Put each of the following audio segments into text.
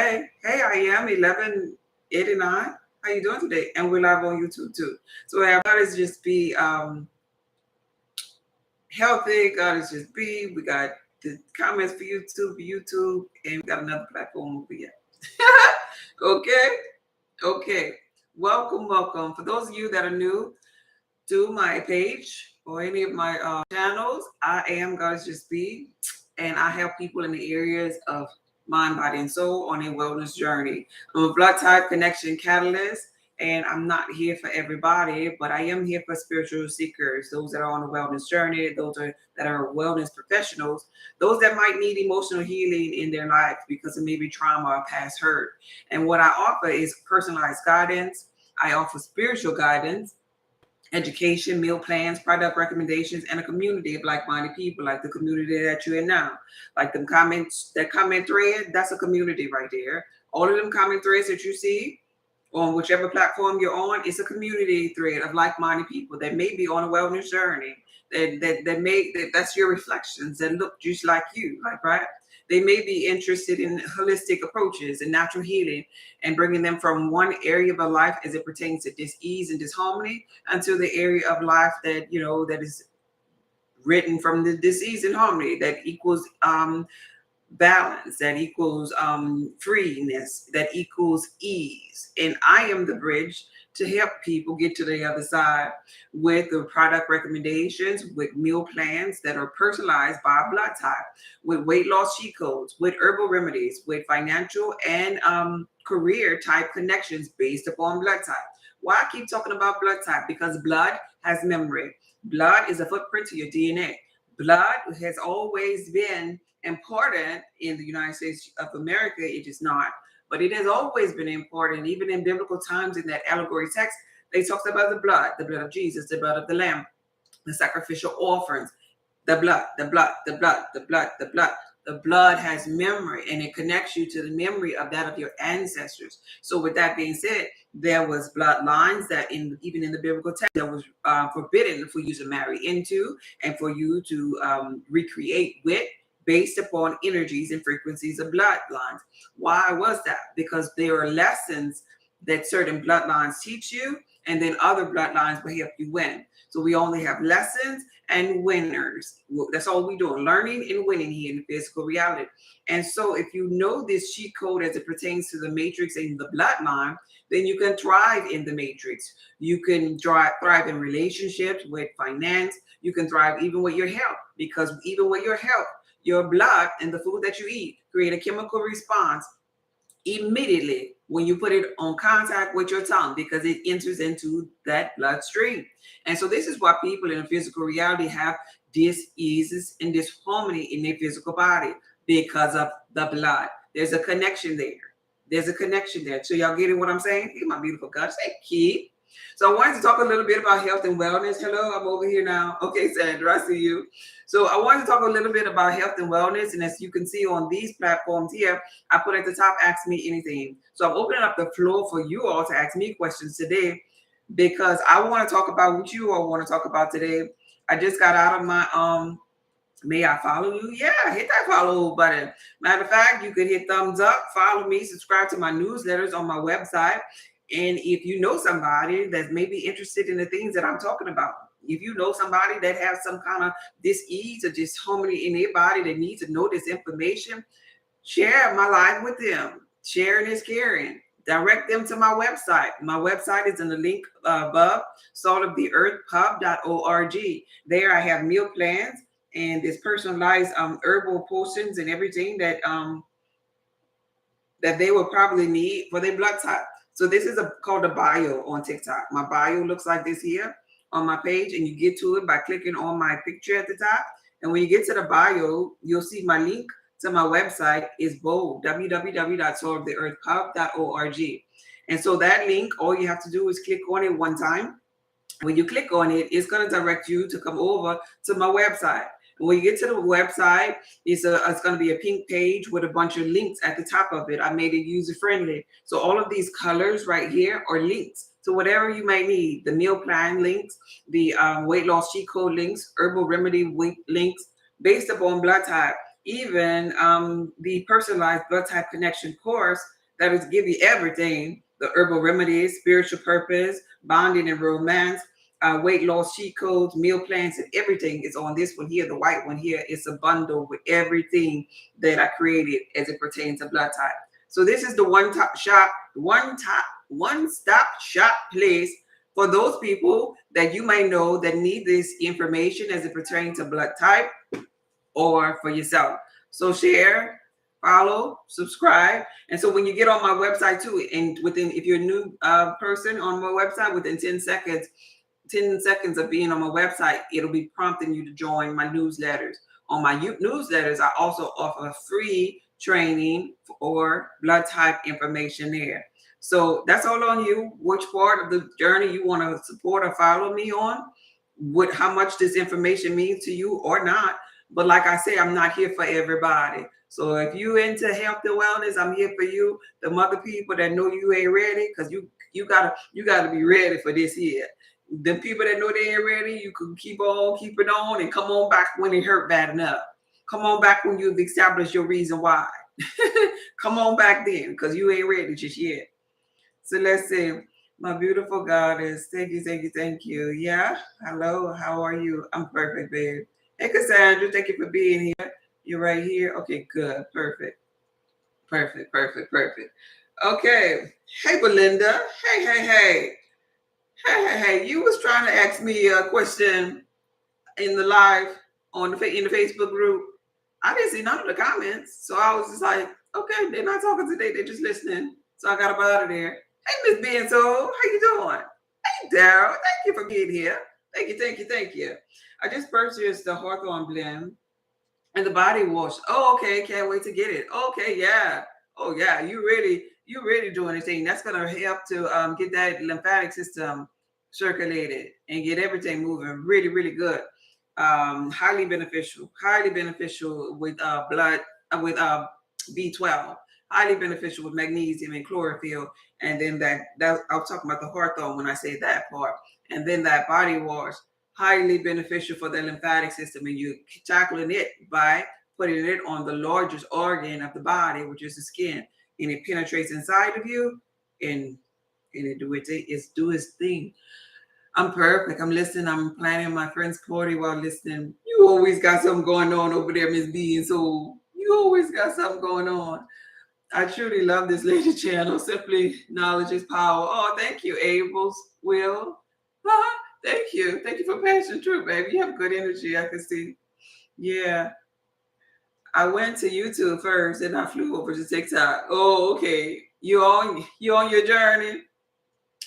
I am 1189. How you doing today? And we're live on YouTube too. So God is just be healthy. God is just be. We got the comments for YouTube, and we got another platform over here. Okay, okay. Welcome. For those of you that are new to my page or any of my channels, I am God is just be, and I help people in the areas of mind, body, and soul on a wellness journey. I'm a blood type connection catalyst, and I'm not here for everybody, but I am here for spiritual seekers, those that are on a wellness journey, that are wellness professionals, those that might need emotional healing in their life because of maybe trauma or past hurt. And what I offer is personalized guidance. I offer spiritual guidance, education, meal plans, product recommendations, and a community of like-minded people, like the community that you're in now. Like them comments, that comment thread, that's a community right there. All of them comment threads that you see on whichever platform you're on, it's a community thread of like-minded people that may be on a wellness journey. That's your reflections that look just like you, like right. They may be interested in holistic approaches and natural healing and bringing them from one area of a life as it pertains to dis-ease and disharmony until the area of life that, that is written from the dis-ease and harmony that equals balance, that equals freeness, that equals ease. And I am the bridge to help people get to the other side with the product recommendations, with meal plans that are personalized by blood type, with weight loss cheat codes, with herbal remedies, with financial and career type connections based upon blood type. Why I keep talking about blood type? Because blood has memory. Blood is a footprint to your DNA. Blood has always been important in the United States of America. It is not, but it has always been important. Even in biblical times, in that allegory text, they talked about the blood of Jesus, the blood of the Lamb, the sacrificial offerings, the blood. The blood has memory, and it connects you to the memory of that of your ancestors. So with that being said, there was bloodlines that even in the biblical text that was forbidden for you to marry into and for you to recreate with, based upon energies and frequencies of bloodlines. Why was that? Because there are lessons that certain bloodlines teach you, and then other bloodlines will help you win. So we only have lessons and winners. That's all we're doing, learning and winning here in physical reality. And so if you know this cheat code as it pertains to the matrix and the bloodline, then you can thrive in the matrix. You can thrive in relationships, with finance. You can thrive even with your health, because even with your health, your blood and the food that you eat create a chemical response immediately when you put it on contact with your tongue, because it enters into that bloodstream. And so this is why people in physical reality have dis-eases and disharmony in their physical body, because of the blood. There's a connection there. So y'all getting what I'm saying? Hey, my beautiful God, say key. So I wanted to talk a little bit about health and wellness. Hello, I'm over here now. Okay, Sandra, I see you. So I wanted to talk a little bit about health and wellness. And as you can see on these platforms here, I put at the top, ask me anything. So I'm opening up the floor for you all to ask me questions today, because I want to talk about what you all want to talk about today. I just got out of my may I follow you? Yeah, hit that follow button. Matter of fact, you could hit thumbs up, follow me, subscribe to my newsletters on my website. And if you know somebody that may be interested in the things that I'm talking about, if you know somebody that has some kind of dis-ease or disharmony in their body that needs to know this information, share my life with them. Sharing is caring. Direct them to my website. My website is in the link above, saltoftheearthpub.org. There I have meal plans and this personalized herbal potions and everything that they will probably need for their blood type. So this is called a bio on TikTok. My bio looks like this here on my page, and you get to it by clicking on my picture at the top. And when you get to the bio, you'll see my link to my website is bold, www.saltoftheearthpub.org. And so that link, all you have to do is click on it one time. When you click on it, it's going to direct you to come over to my website. And when you get to the website, it's going to be a pink page with a bunch of links at the top of it. I made it user-friendly. So all of these colors right here are links to whatever you might need. The meal plan links, the weight loss cheat code links, herbal remedy links, based upon blood type. even the personalized blood type connection course that is give you everything: the herbal remedies, spiritual purpose, bonding and romance, weight loss cheat codes, meal plans, and everything is on this one here. The white one here is a bundle with everything that I created as it pertains to blood type. So this is the one stop shop place for those people that you might know that need this information as it pertains to blood type or for yourself. So share, follow, subscribe. And so when you get on my website too, and within, if you're a new person on my website, within 10 seconds of being on my website, it'll be prompting you to join my newsletters. On my newsletters, I also offer free training or blood type information there. So that's all on you, which part of the journey you want to support or follow me on, how much this information means to you or not. But like I say, I'm not here for everybody. So if you into health and wellness, I'm here for you. The other people that know you ain't ready, because you gotta be ready for this here. The people that know they ain't ready, you can keep it on, and come on back when it hurt bad enough. Come on back when you've established your reason why. Come on back then, because you ain't ready just yet. So let's see. My beautiful goddess. Thank you, thank you, thank you. Yeah. Hello. How are you? I'm perfect, babe. Hey, Cassandra. Thank you for being here. You're right here. Okay, good. Perfect. Perfect, perfect, perfect. Okay. Hey, Belinda. Hey, hey, hey. Hey, hey, hey. You was trying to ask me a question in the live in the Facebook group. I didn't see none of the comments. So I was just like, okay, they're not talking today. They're just listening. So I got up out of there. Hey, Miss Benzo, how you doing? Hey, Daryl, thank you for being here. Thank you, thank you, thank you. I just purchased the Hawthorne blend and the body wash. Oh, okay, can't wait to get it. Okay, yeah. Oh, yeah, you really doing anything. That's gonna help to get that lymphatic system circulated and get everything moving really, really good. Highly beneficial with blood with B12. Highly beneficial with magnesium and chlorophyll. And then that I was talking about the Hawthorne when I say that part. And then that body wash, highly beneficial for the lymphatic system, and you're tackling it by putting it on the largest organ of the body, which is the skin, and it penetrates inside of you, and it do its thing. I'm perfect. I'm listening. I'm planning my friend's party while listening. You always got something going on over there, Miss B, and so you always got something going on. I truly love this lady channel. Simply knowledge is power. Oh, thank you, Abel's Will. Thank you. Thank you for passion true, baby. You have good energy, I can see. Yeah. I went to YouTube first and I flew over to TikTok. Oh, okay. You on your journey?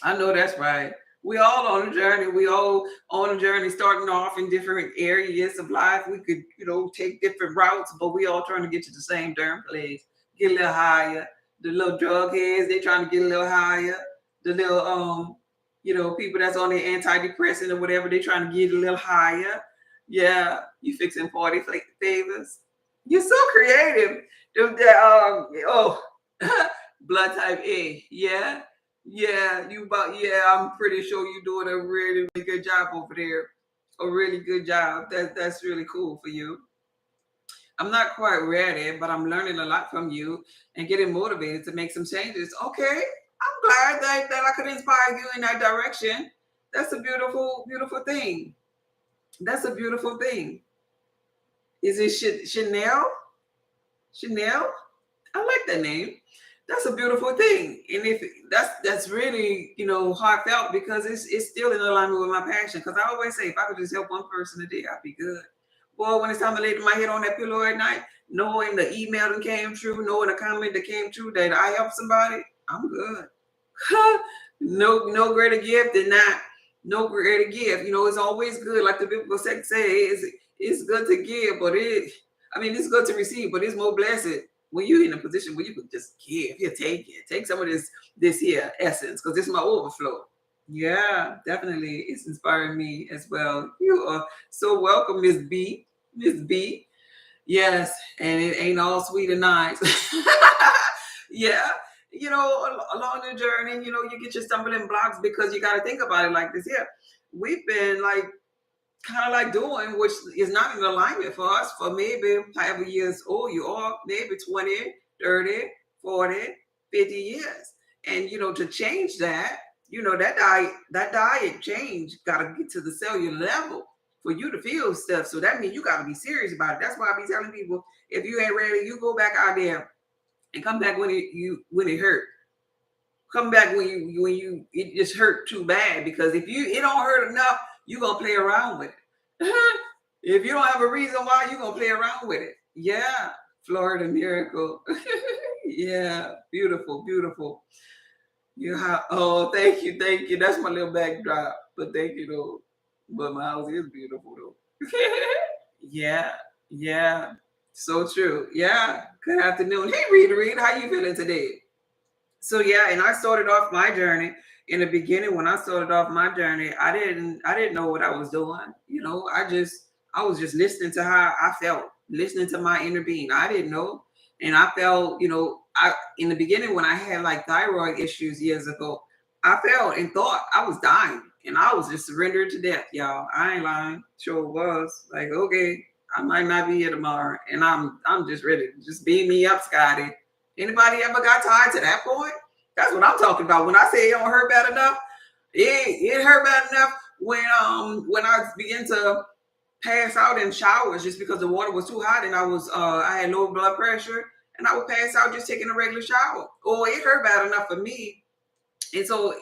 I know that's right. We all on a journey. We all on a journey, starting off in different areas of life. We could, take different routes, but we all trying to get to the same darn place. Get a little higher. The little drug heads, they trying to get a little higher. The little people that's on the antidepressant or whatever, they trying to get a little higher. Yeah, you fixing 40 favors. You're so creative. Blood type A. Yeah. Yeah, I'm pretty sure you're doing a really, really good job over there. A really good job. That's really cool for you. I'm not quite ready, but I'm learning a lot from you and getting motivated to make some changes. Okay, I'm glad that I could inspire you in that direction. That's a beautiful, beautiful thing. That's a beautiful thing. Is it Chanel? Chanel? I like that name. That's a beautiful thing, and if that's really heartfelt, because it's still in alignment with my passion. Because I always say, if I could just help one person a day, I'd be good. Well, when it's time to lay my head on that pillow at night, knowing the email that came true, knowing the comment that came true that I helped somebody, I'm good. No greater gift than that. No greater gift. It's always good, like the biblical say, it's good to give, but it's good to receive, but it's more blessed when you're in a position where you can just give. Here, take some of this here essence, because this is my overflow. Yeah, definitely. It's inspiring me as well. You are so welcome, Miss B. Miss B. Yes, and it ain't all sweet and nice. Yeah. Along the journey, you get your stumbling blocks, because you got to think about it like this here. We've been like kind of like doing, which is not in alignment for us for maybe however years old you are, maybe 20, 30, 40, 50 years. And to change that, that diet change gotta get to the cellular level for you to feel stuff. So that means you gotta be serious about it. That's why I be telling people, if you ain't ready, you go back out there and come back when it hurt. Come back when you it just hurt too bad, because if it don't hurt enough, you're gonna play around with it. If you don't have a reason why, you're gonna play around with it. Yeah, Florida miracle. Yeah, beautiful, beautiful. Oh, thank you, thank you. That's my little backdrop, but thank you though. But my house is beautiful though. Yeah, yeah, so true. Yeah. Good afternoon. Hey, Rita, how you feeling today? So yeah, and I started off my journey in the beginning. When I started off my journey, I didn't know what I was doing. I was just listening to how I felt, listening to my inner being. I didn't know. And I felt, I in the beginning when I had like thyroid issues years ago, I felt and thought I was dying. And I was just surrendered to death, y'all. I ain't lying. Sure was. Like, okay, I might not be here tomorrow. And I'm just ready. Just beam me up, Scotty. Anybody ever got tired to that point? That's what I'm talking about. When I say it don't hurt bad enough, it hurt bad enough when I began to pass out in showers just because the water was too hot and I had low blood pressure, and I would pass out just taking a regular shower. Oh, it hurt bad enough for me. And so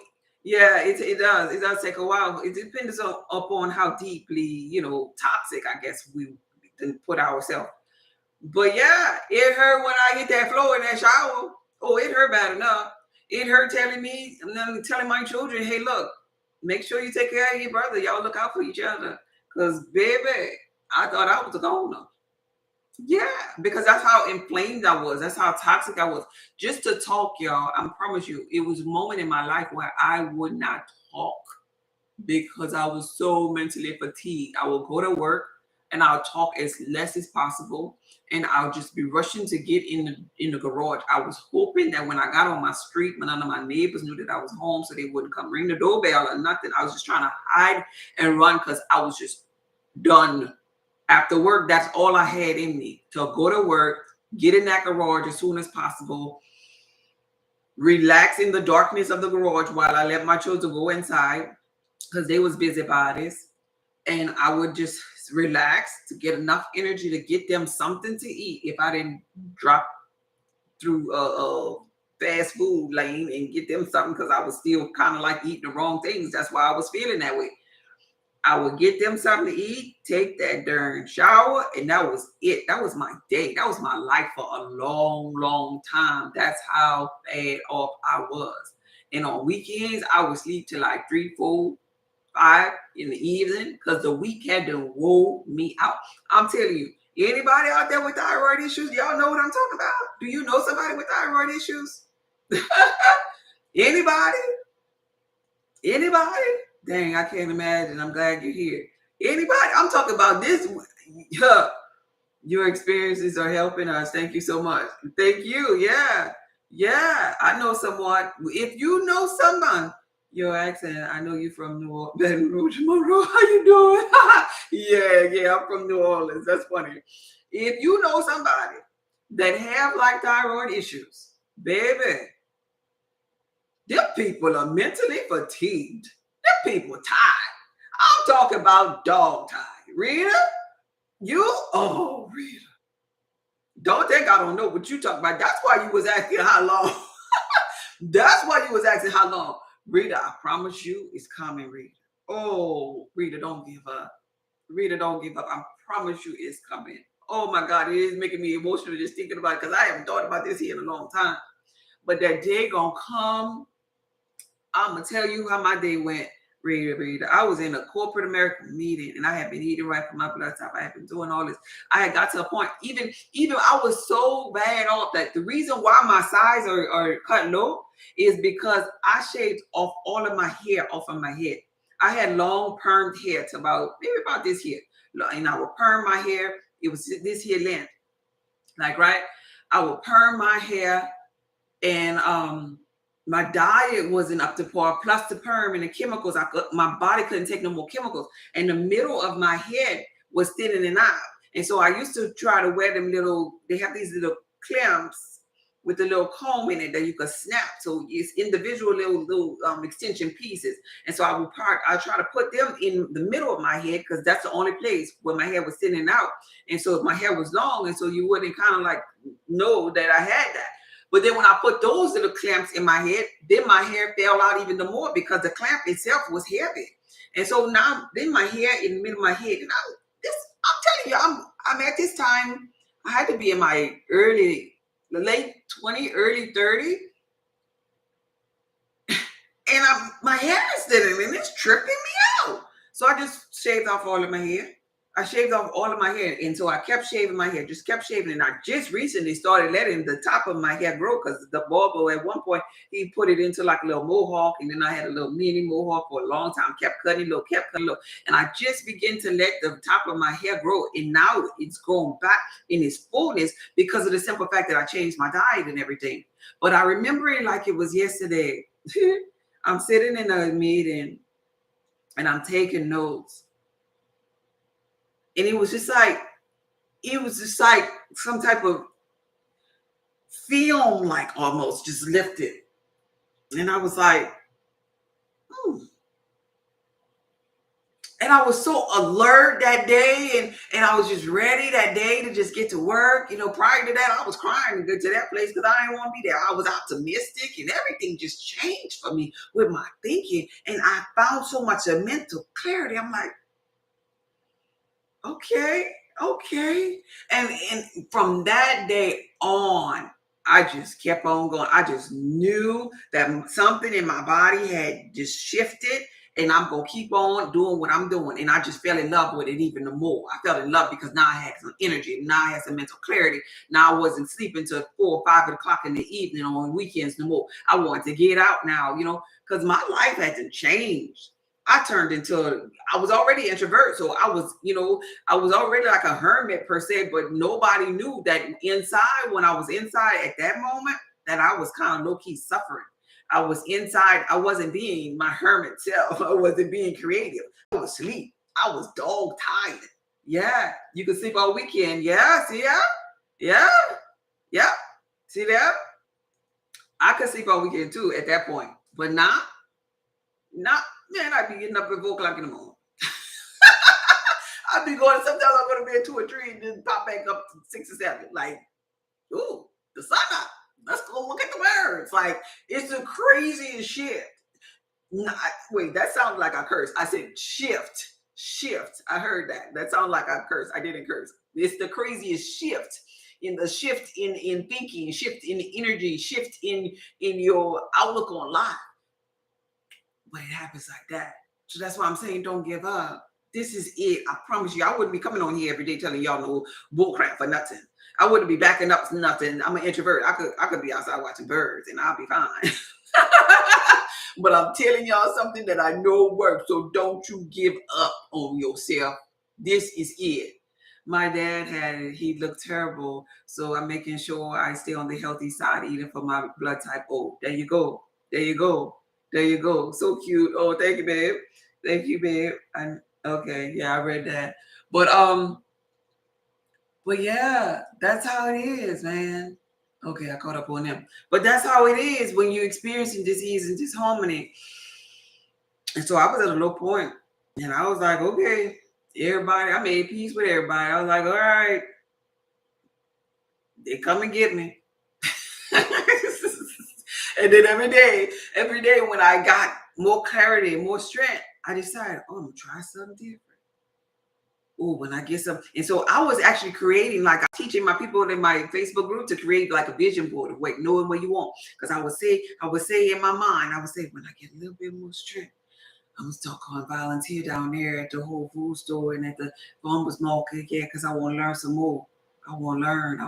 yeah, it does take a while. It depends upon how deeply, toxic, I guess, we put ourselves. But yeah, it hurt when I hit that floor in that shower. Oh, it hurt bad enough. It hurt telling me, and then telling my children, hey, look, make sure you take care of your brother. Y'all look out for each other. Because, baby, I thought I was a goner. Yeah, because that's how inflamed I was. That's how toxic I was. Just to talk, y'all, I promise you, it was a moment in my life where I would not talk because I was so mentally fatigued. I will go to work and I'll talk as less as possible, and I'll just be rushing to get in the garage. I was hoping that when I got on my street, none of my neighbors knew that I was home, so they wouldn't come ring the doorbell or nothing. I was just trying to hide and run because I was just done. After work, that's all I had in me, to go to work, get in that garage as soon as possible, relax in the darkness of the garage while I let my children go inside because they was busybodies, and I would just relax to get enough energy to get them something to eat if I didn't drop through a fast food lane and get them something, because I was still kind of like eating the wrong things. That's why I was feeling that way. I would get them something to eat, take that darn shower, and that was it. That was my day. That was my life for a long, long time. That's how bad off I was. And on weekends, I would sleep till like 3, 4, 5 in the evening because the week had to wore me out. I'm telling you, anybody out there with thyroid issues, y'all know what I'm talking about? Do you know somebody with thyroid issues? Anybody? Anybody? Dang, I can't imagine. I'm glad you're here. Anybody? I'm talking about this. Your experiences are helping us. Thank you so much. Thank you. Yeah. Yeah. I know someone. If you know someone, your accent, I know you from Baton Rouge, Monroe. How you doing? Yeah. I'm from New Orleans. That's funny. If you know somebody that have like thyroid issues, baby, them people are mentally fatigued. Them people tired. I'm talking about dog tired. Rita, Rita. Don't think I don't know what you talking about. That's why you was asking how long. That's why you was asking how long. Rita, I promise you it's coming, Rita. Oh, Rita, don't give up. Rita, don't give up. I promise you it's coming. Oh my God, it is making me emotional just thinking about it because I haven't thought about this here in a long time. But that day gonna come. I'm gonna tell you how my day went. Rita. I was in a corporate American meeting and I had been eating right for my blood type. I had been doing all this. I had got to a point, even I was so bad off that the reason why my sides are cut low is because I shaved off all of my hair off of my head. I had long permed hair to maybe about this here. And I would perm my hair. It was this here length. Like, right? I would perm my hair and my diet wasn't up to par, plus the perm and the chemicals. My body couldn't take no more chemicals. And the middle of my head was thinning and out. And so I used to try to wear them they have these little clamps with the little comb in it that you could snap. So it's individual little extension pieces. And so I try to put them in the middle of my head because that's the only place where my hair was thinning out. And so my hair was long, and so you wouldn't kind of like know that I had that. But then when I put those little clamps in my head, then my hair fell out even the more because the clamp itself was heavy. And so now then my hair in the middle of my head, and I'm telling you, I'm at this time, I had to be in my late 20, early 30. And my hair is thinning and it's tripping me out. So I just shaved off all of my hair. I shaved off all of my hair. And so I kept shaving my hair, just kept shaving. And I just recently started letting the top of my hair grow because the barber at one point, he put it into like a little mohawk. And then I had a little mini mohawk for a long time, kept cutting low. And I just began to let the top of my hair grow. And now it's grown back in its fullness because of the simple fact that I changed my diet and everything. But I remember it like it was yesterday. I'm sitting in a meeting and I'm taking notes. And it was just like some type of film, like almost just lifted. And I was like, And I was so alert that day, and I was just ready that day to just get to work. Prior to that, I was crying to get to that place because I didn't want to be there. I was optimistic, and everything just changed for me with my thinking. And I found so much of mental clarity. I'm like, okay. And from that day on, I just kept on going. I just knew that something in my body had just shifted. And I'm going to keep on doing what I'm doing. And I just fell in love with it even more. I fell in love because now I had some energy. Now I had some mental clarity. Now I wasn't sleeping till 4 or 5 o'clock in the evening on weekends no more. I wanted to get out now, because my life had to change. I was already an introvert. So I was already like a hermit per se, but nobody knew that inside, when I was inside at that moment, that I was kind of low-key suffering. I was inside. I wasn't being my hermit self. I wasn't being creative. I was asleep. I was dog tired. Yeah. You could sleep all weekend. Yeah. See that? Yeah. See that? I could sleep all weekend too at that point. But not, man, I'd be getting up at 4 o'clock in the morning. I'd be going, sometimes I'll go to bed 2 or 3 and then pop back up to 6 or 7. Like, ooh, the sun up. Let's go look at the birds. Like, it's the craziest shit. Wait, that sounds like I cursed. I said shift. I heard that. That sounds like I cursed. I didn't curse. It's the craziest shift in thinking, shift in energy, shift in your outlook on life. But it happens like that. So that's why I'm saying don't give up. This is it. I promise you, I wouldn't be coming on here every day telling y'all no bullcrap for nothing. I wouldn't be backing up for nothing. I'm an introvert. I could be outside watching birds and I'll be fine. But I'm telling y'all something that I know works. So don't you give up on yourself. This is it. My dad he looked terrible. So I'm making sure I stay on the healthy side, eating for my blood type O. There you go. So cute. Oh, thank you, babe. Okay. Yeah, I read that. But yeah, that's how it is, man. Okay, I caught up on them. But that's how it is when you're experiencing disease and disharmony. And so I was at a low point. And I was like, okay, everybody, I made peace with everybody. I was like, all right, they come and get me. And then every day when I got more clarity, more strength, I decided, I'm going to try something different. Oh, when I get some. And so I was actually creating, like I'm teaching my people in my Facebook group to create like a vision board of knowing what you want. Because I would say in my mind, when I get a little bit more strength, I'm going to start going volunteer down there at the Whole Food store and at the farmer's market. Yeah, because I want to learn some more. I want to learn.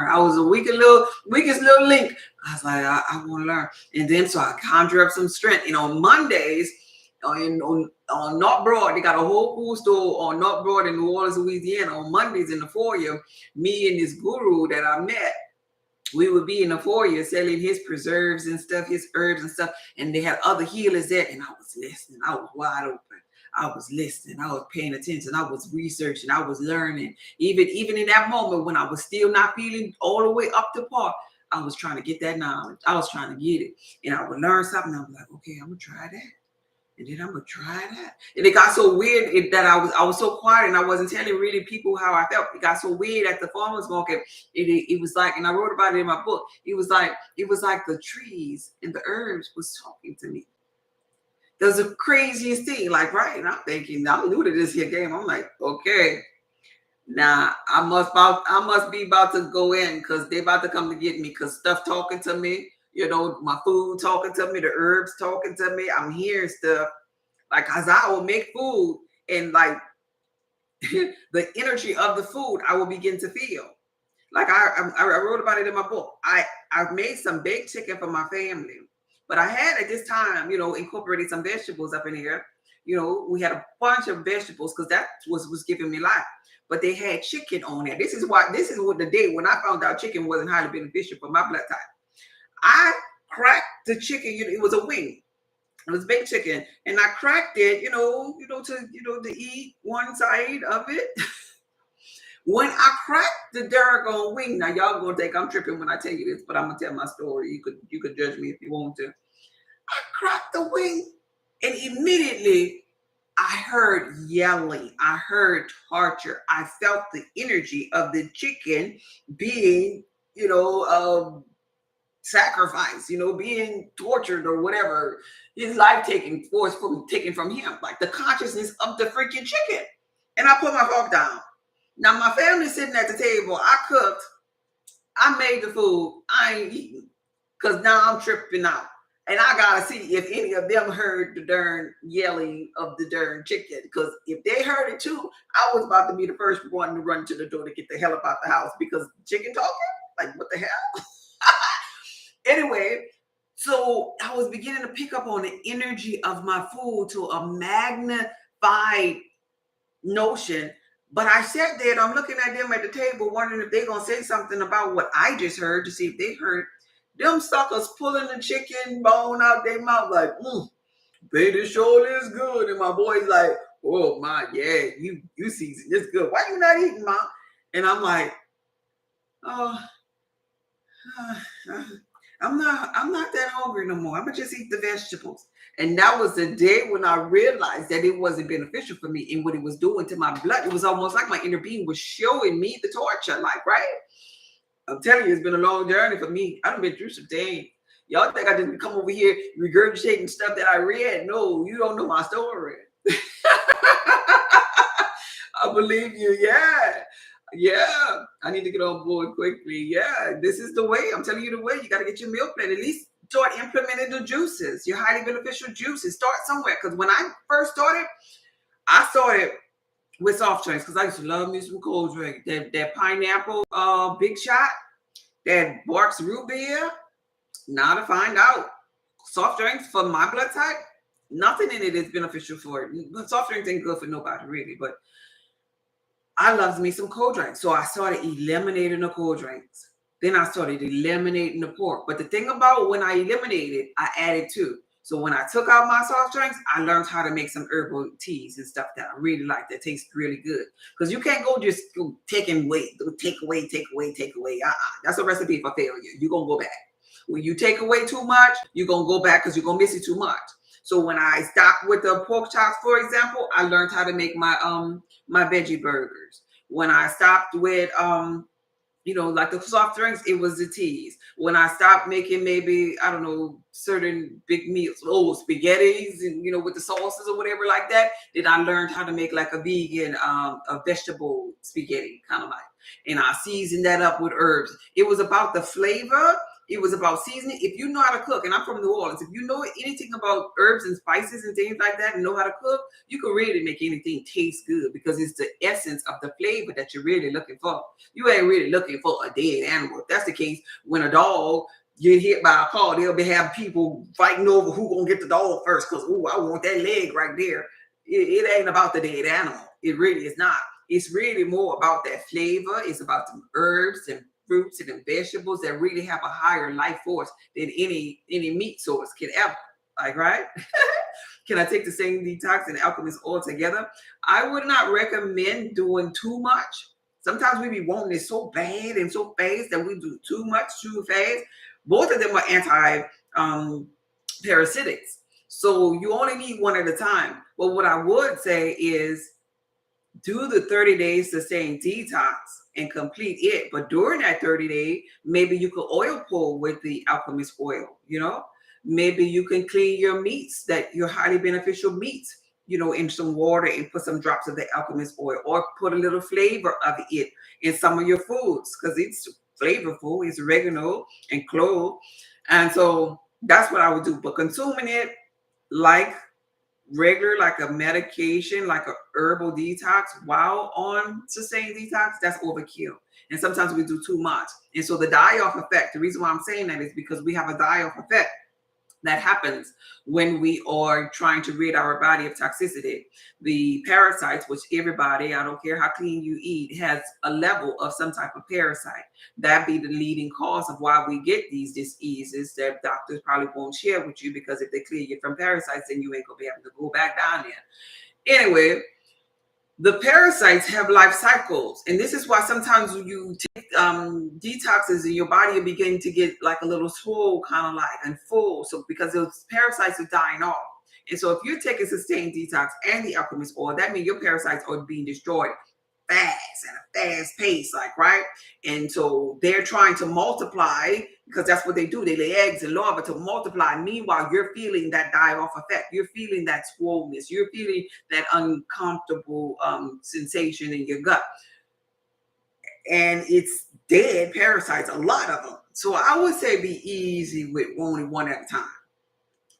I was the weakest little link. I was like, I want to learn. And then so I conjure up some strength. And on Mondays, on North Broad, they got a Whole Food store on North Broad in New Orleans, Louisiana. On Mondays in the foyer, me and this guru that I met, we would be in the foyer selling his preserves and stuff, his herbs and stuff, and they had other healers there, and I was listening. I was wide open. I was listening. I was paying attention. I was researching. I was learning. Even in that moment when I was still not feeling all the way up to par, I was trying to get that knowledge. I was trying to get it, and I would learn something. I was like, okay, I'm gonna try that. And then I'm gonna try that. And it got so weird that I was so quiet and I wasn't telling really people how I felt. It got so weird at the farmers market. It was like, and I wrote about it in my book. It was like the trees and the herbs was talking to me. That's the craziest thing. Like, right. And I'm thinking, I'm new to this here game. I'm like, okay. Now I must be about to go in because they about to come to get me because stuff talking to me. You know, my food talking to me, the herbs talking to me. I'm hearing stuff. Like, as I will make food and like the energy of the food, I will begin to feel. Like I wrote about it in my book. I made some baked chicken for my family, but I had at this time, incorporated some vegetables up in here. We had a bunch of vegetables because that was giving me life. But they had chicken on there. This is what the day when I found out chicken wasn't highly beneficial for my blood type. I cracked the chicken. It was a wing. It was baked chicken, and I cracked it. To eat one side of it. When I cracked the doggone wing, now y'all gonna think I'm tripping when I tell you this, but I'm gonna tell my story. You could judge me if you want to. I cracked the wing, and immediately I heard yelling. I heard torture. I felt the energy of the chicken being, sacrifice, being tortured or whatever, his life taken from him, like the consciousness of the freaking chicken. And I put my fork down. Now my family's sitting at the table. I cooked. I made the food. I ain't eating because now I'm tripping out. And I gotta see if any of them heard the darn yelling of the darn chicken. Because if they heard it too, I was about to be the first one to run to the door to get the hell up out the house because chicken talking? Like, what the hell? Anyway, so I was beginning to pick up on the energy of my food to a magnified notion. But I sat there and I'm looking at them at the table, wondering if they're going to say something about what I just heard to see if they heard. Them suckers pulling the chicken bone out their mouth like, baby, sure is good. And my boy's like, oh, my, yeah, you season this good. Why you not eating, Mom? And I'm like, oh, I'm not that hungry no more. I'm gonna just eat the vegetables. And that was the day when I realized that it wasn't beneficial for me and what it was doing to my blood. It was almost like my inner being was showing me the torture, like, right? I'm telling you, it's been a long journey for me. I've been through some things. Y'all think I just come over here regurgitating stuff that I read? No, you don't know my story. I believe you, yeah. Yeah, I need to get on board quickly. Yeah, this is the way. I'm telling you the way. You got to get your meal plan. At least start implementing the juices, your highly beneficial juices. Start somewhere. Because when I first started, I started with soft drinks because I used to love me some cold drink. That pineapple big shot, that Barks root beer. Now to find out, soft drinks for my blood type, nothing in it is beneficial for it. Soft drinks ain't good for nobody really, but I loved me some cold drinks. So I started eliminating the cold drinks. Then I started eliminating the pork. But the thing about when I eliminated, I added too. So when I took out my soft drinks, I learned how to make some herbal teas and stuff that I really like that tastes really good. Because you can't go just take away. That's a recipe for failure. You're going to go back. When you take away too much, you're going to go back because you're going to miss it too much. So when I stopped with the pork chops, for example, I learned how to make my my veggie burgers. When I stopped with like the soft drinks, it was the teas. When I stopped making maybe, I don't know, certain big meals, spaghettis and with the sauces or whatever like that, then I learned how to make like a vegan a vegetable spaghetti kind of like. And I seasoned that up with herbs. It was about the flavor. It was about seasoning. If you know how to cook, and I'm from New Orleans, if you know anything about herbs and spices and things like that and know how to cook, you can really make anything taste good because it's the essence of the flavor that you're really looking for. You ain't really looking for a dead animal. If that's the case, when a dog get hit by a car, they'll be having people fighting over who gonna get the dog first because, I want that leg right there. It ain't about the dead animal. It really is not. It's really more about that flavor. It's about the herbs and fruits and the vegetables that really have a higher life force than any meat source can ever. Like, right? Can I take the same detox and alchemist oil together? I would not recommend doing too much. Sometimes we be wanting it so bad and so fast that we do too much too fast. Both of them are anti parasitics. So you only need one at a time. But what I would say is do the 30 days sustained detox and complete it. But during that 30 day, maybe you could oil pull with the alchemist oil, you know? Maybe you can clean your meats, that your highly beneficial meats, you know, in some water and put some drops of the alchemist oil, or put a little flavor of it in some of your foods because it's flavorful. It's oregano and clove. And so that's what I would do. But consuming it like regular, like a medication, like a herbal detox while on sustained detox, that's overkill. And sometimes we do too much. And so the die-off effect, the reason why I'm saying that is because we have a die-off effect that happens when we are trying to rid our body of toxicity. The parasites, which everybody, I don't care how clean you eat, has a level of some type of parasite. That be the leading cause of why we get these diseases that doctors probably won't share with you, because if they clear you from parasites, then you ain't gonna be able to go back down there. Anyway, the parasites have life cycles, and this is why sometimes when you take detoxes and your body will begin to get like a little swole, kind of like, and full. So because those parasites are dying off. And so if you're taking sustained detox and the alchemist oil, that means your parasites are being destroyed fast and a fast pace, like, right? And so they're trying to multiply, because that's what they do. They lay eggs and larvae to multiply. Meanwhile, you're feeling that die-off effect. You're feeling that swollenness. You're feeling that uncomfortable sensation in your gut. And it's dead parasites, a lot of them. So I would say be easy with only one at a time,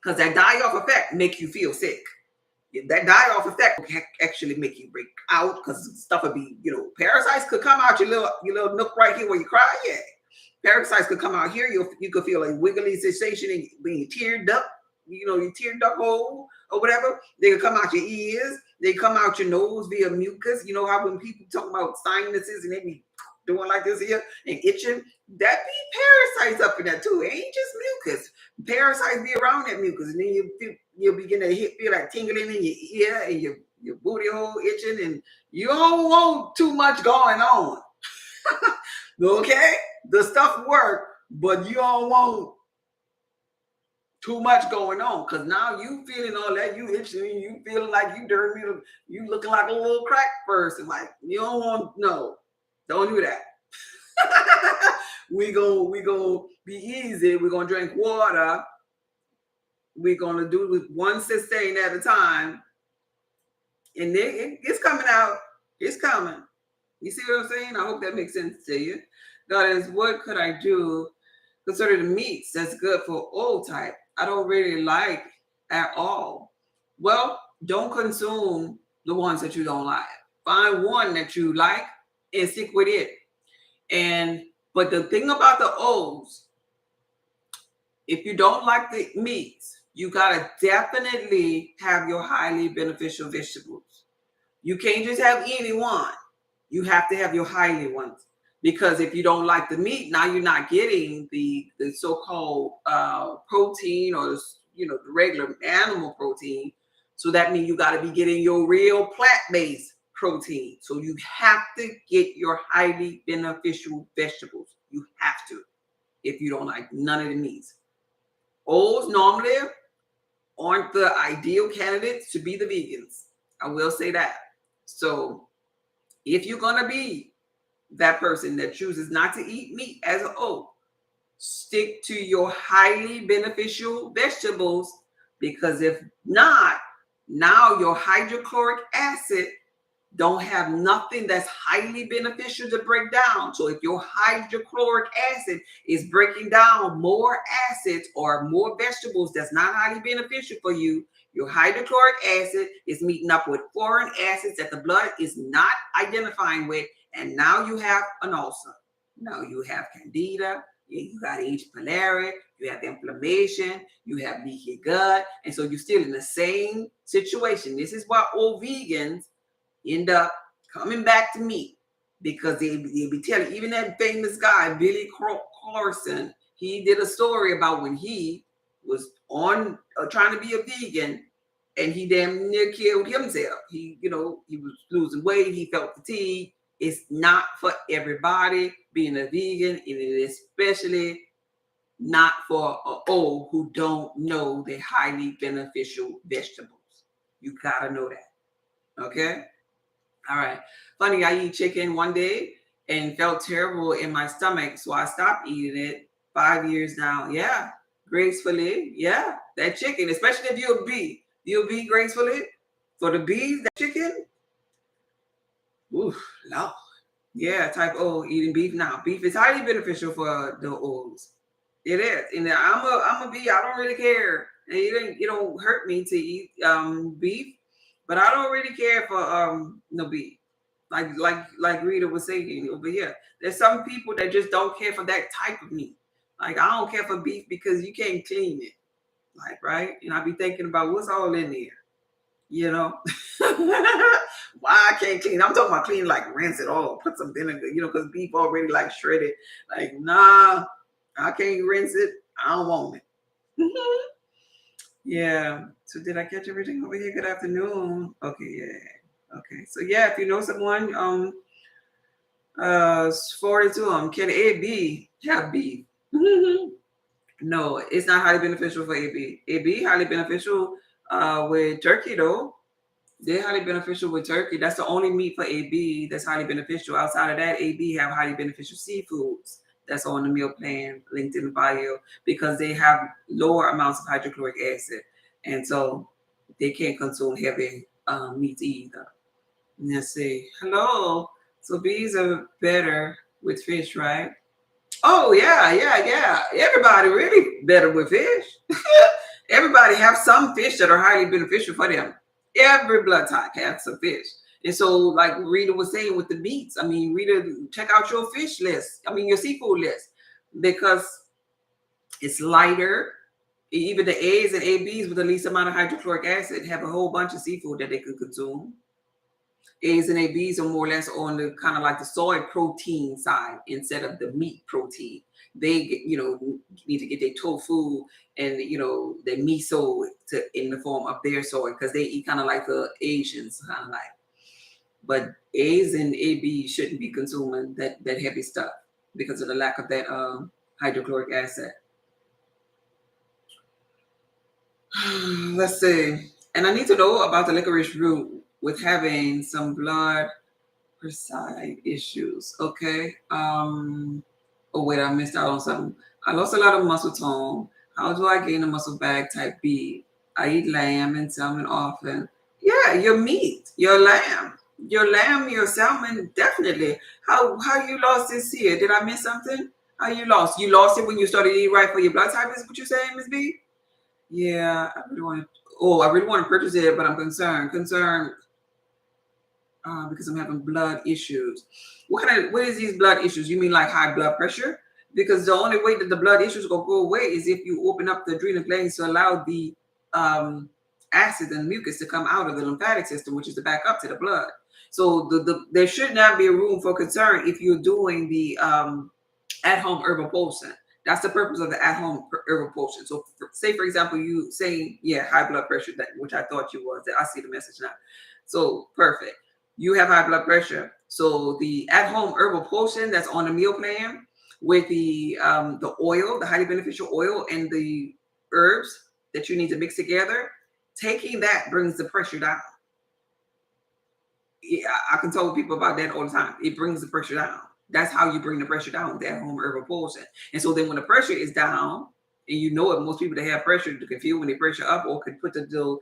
because that die-off effect make you feel sick. That die-off effect will actually make you break out, because stuff would be, you know, parasites could come out your little nook right here where you cry. Yeah, parasites could come out here. You could feel a wiggly sensation and being teared up, you know, your teared up hole or whatever. They could come out your ears. They come out your nose via mucus. You know how when people talk about sinuses and they be doing like this here and itching, that be parasites up in there too. It ain't just mucus. Parasites be around that mucus, and then you'll begin to feel like tingling in your ear and your booty hole itching, and you don't want too much going on. Okay, the stuff work, but you don't want too much going on, because now you feeling all that, you itching, you feeling like you dirty, you looking like a little crack person. Like, you don't want, no, don't do that. we gonna be easy. We're gonna drink water. We're gonna do with one sustain at a time, and then it's coming out. It's coming. You see what I'm saying? I hope that makes sense to you. God is, what could I do? Consider the meats that's good for old type. I don't really like at all. Well, don't consume the ones that you don't like. Find one that you like and stick with it. But the thing about the O's, if you don't like the meats, you gotta definitely have your highly beneficial vegetables. You can't just have any one. You have to have your highly ones, because if you don't like the meat, now you're not getting the so-called protein, or the regular animal protein. So that means you got to be getting your real plant-based protein. So you have to get your highly beneficial vegetables. You have to, if you don't like none of the meats. O's normally aren't the ideal candidates to be the vegans. I will say that. So if you're going to be that person that chooses not to eat meat as a O, stick to your highly beneficial vegetables, because if not, now your hydrochloric acid don't have nothing that's highly beneficial to break down. So if your hydrochloric acid is breaking down more acids or more vegetables that's not highly beneficial for you, your hydrochloric acid is meeting up with foreign acids that the blood is not identifying with, and now you have an ulcer. Now you have candida, you got H. pylori, you have inflammation, you have leaky gut, and so you're still in the same situation. This is why all vegans end up coming back to meat, because they be telling, even that famous guy, Billy Carson, he did a story about when he was on trying to be a vegan and he damn near killed himself. He, he was losing weight. He felt fatigue. It's not for everybody being a vegan, and it is especially not for old who don't know the highly beneficial vegetables. You gotta know that. Okay. All right. Funny, I eat chicken one day and felt terrible in my stomach, so I stopped eating it. 5 years now. Yeah, gracefully. Yeah, that chicken, especially if you're a bee, you'll be gracefully for the bees. That chicken. Oof, no. Yeah, type O, eating beef now. Beef is highly beneficial for the O's. It is, and I'm a bee. I don't really care. And it don't hurt me to eat beef, but I don't really care for no beef. Like Rita was saying over here, there's some people that just don't care for that type of meat. Like I don't care for beef because you can't clean it. Like right, and I be thinking about what's all in there. You know, why I can't clean? I'm talking about clean, like rinse it all, put some vinegar, because beef already like shredded. Like, nah, I can't rinse it. I don't want it. Yeah. So did I catch everything over here? Good afternoon. Okay, yeah. Okay. So yeah, if you know someone, forward it to them. Can AB have beef? No, it's not highly beneficial for AB. AB highly beneficial with turkey though. They're highly beneficial with turkey. That's the only meat for AB that's highly beneficial. Outside of that, AB have highly beneficial seafoods that's on the meal plan linked in the bio because they have lower amounts of hydrochloric acid. And so they can't consume heavy meats either. Let's see. Hello. So bees are better with fish, right? Oh yeah. Everybody really better with fish. Everybody have some fish that are highly beneficial for them. Every blood type has some fish. And so, like Rita was saying with the meats, I mean, Rita, check out your fish list. I mean, your seafood list, because it's lighter. Even the A's and ABs with the least amount of hydrochloric acid have a whole bunch of seafood that they can consume. A's and ABs are more or less on the kind of like the soy protein side instead of the meat protein. They get, need to get their tofu and their miso in the form of their soy because they eat kind of like the Asians kind of like. But A's and ABs shouldn't be consuming that heavy stuff because of the lack of that hydrochloric acid. Let's see. And I need to know about the licorice root with having some blood side issues. Okay. Oh wait, I missed out on something. I lost a lot of muscle tone. How do I gain a muscle bag type B? I eat lamb and salmon often. Yeah, your meat, your lamb, your salmon, definitely. How you lost this here? Did I miss something? How you lost? You lost it when you started eating right for your blood type, is what you're saying, Miss B? Yeah, I really want to purchase it, but I'm concerned because I'm having blood issues. What is these blood issues? You mean like high blood pressure? Because the only way that the blood issues will go away is if you open up the adrenal glands to allow the acid and mucus to come out of the lymphatic system, which is to back up to the blood. So there should not be a room for concern if you're doing the at-home herbal potion. That's the purpose of the at-home herbal potion. So say, for example, you say, high blood pressure, which I thought you was. I see the message now. So perfect. You have high blood pressure. So the at-home herbal potion that's on the meal plan with the oil, the highly beneficial oil, and the herbs that you need to mix together, taking that brings the pressure down. Yeah, I can tell people about that all the time. It brings the pressure down. That's how you bring the pressure down with at-home herbal potion. And so then when the pressure is down, and most people that have pressure to confuse when they pressure up or could put the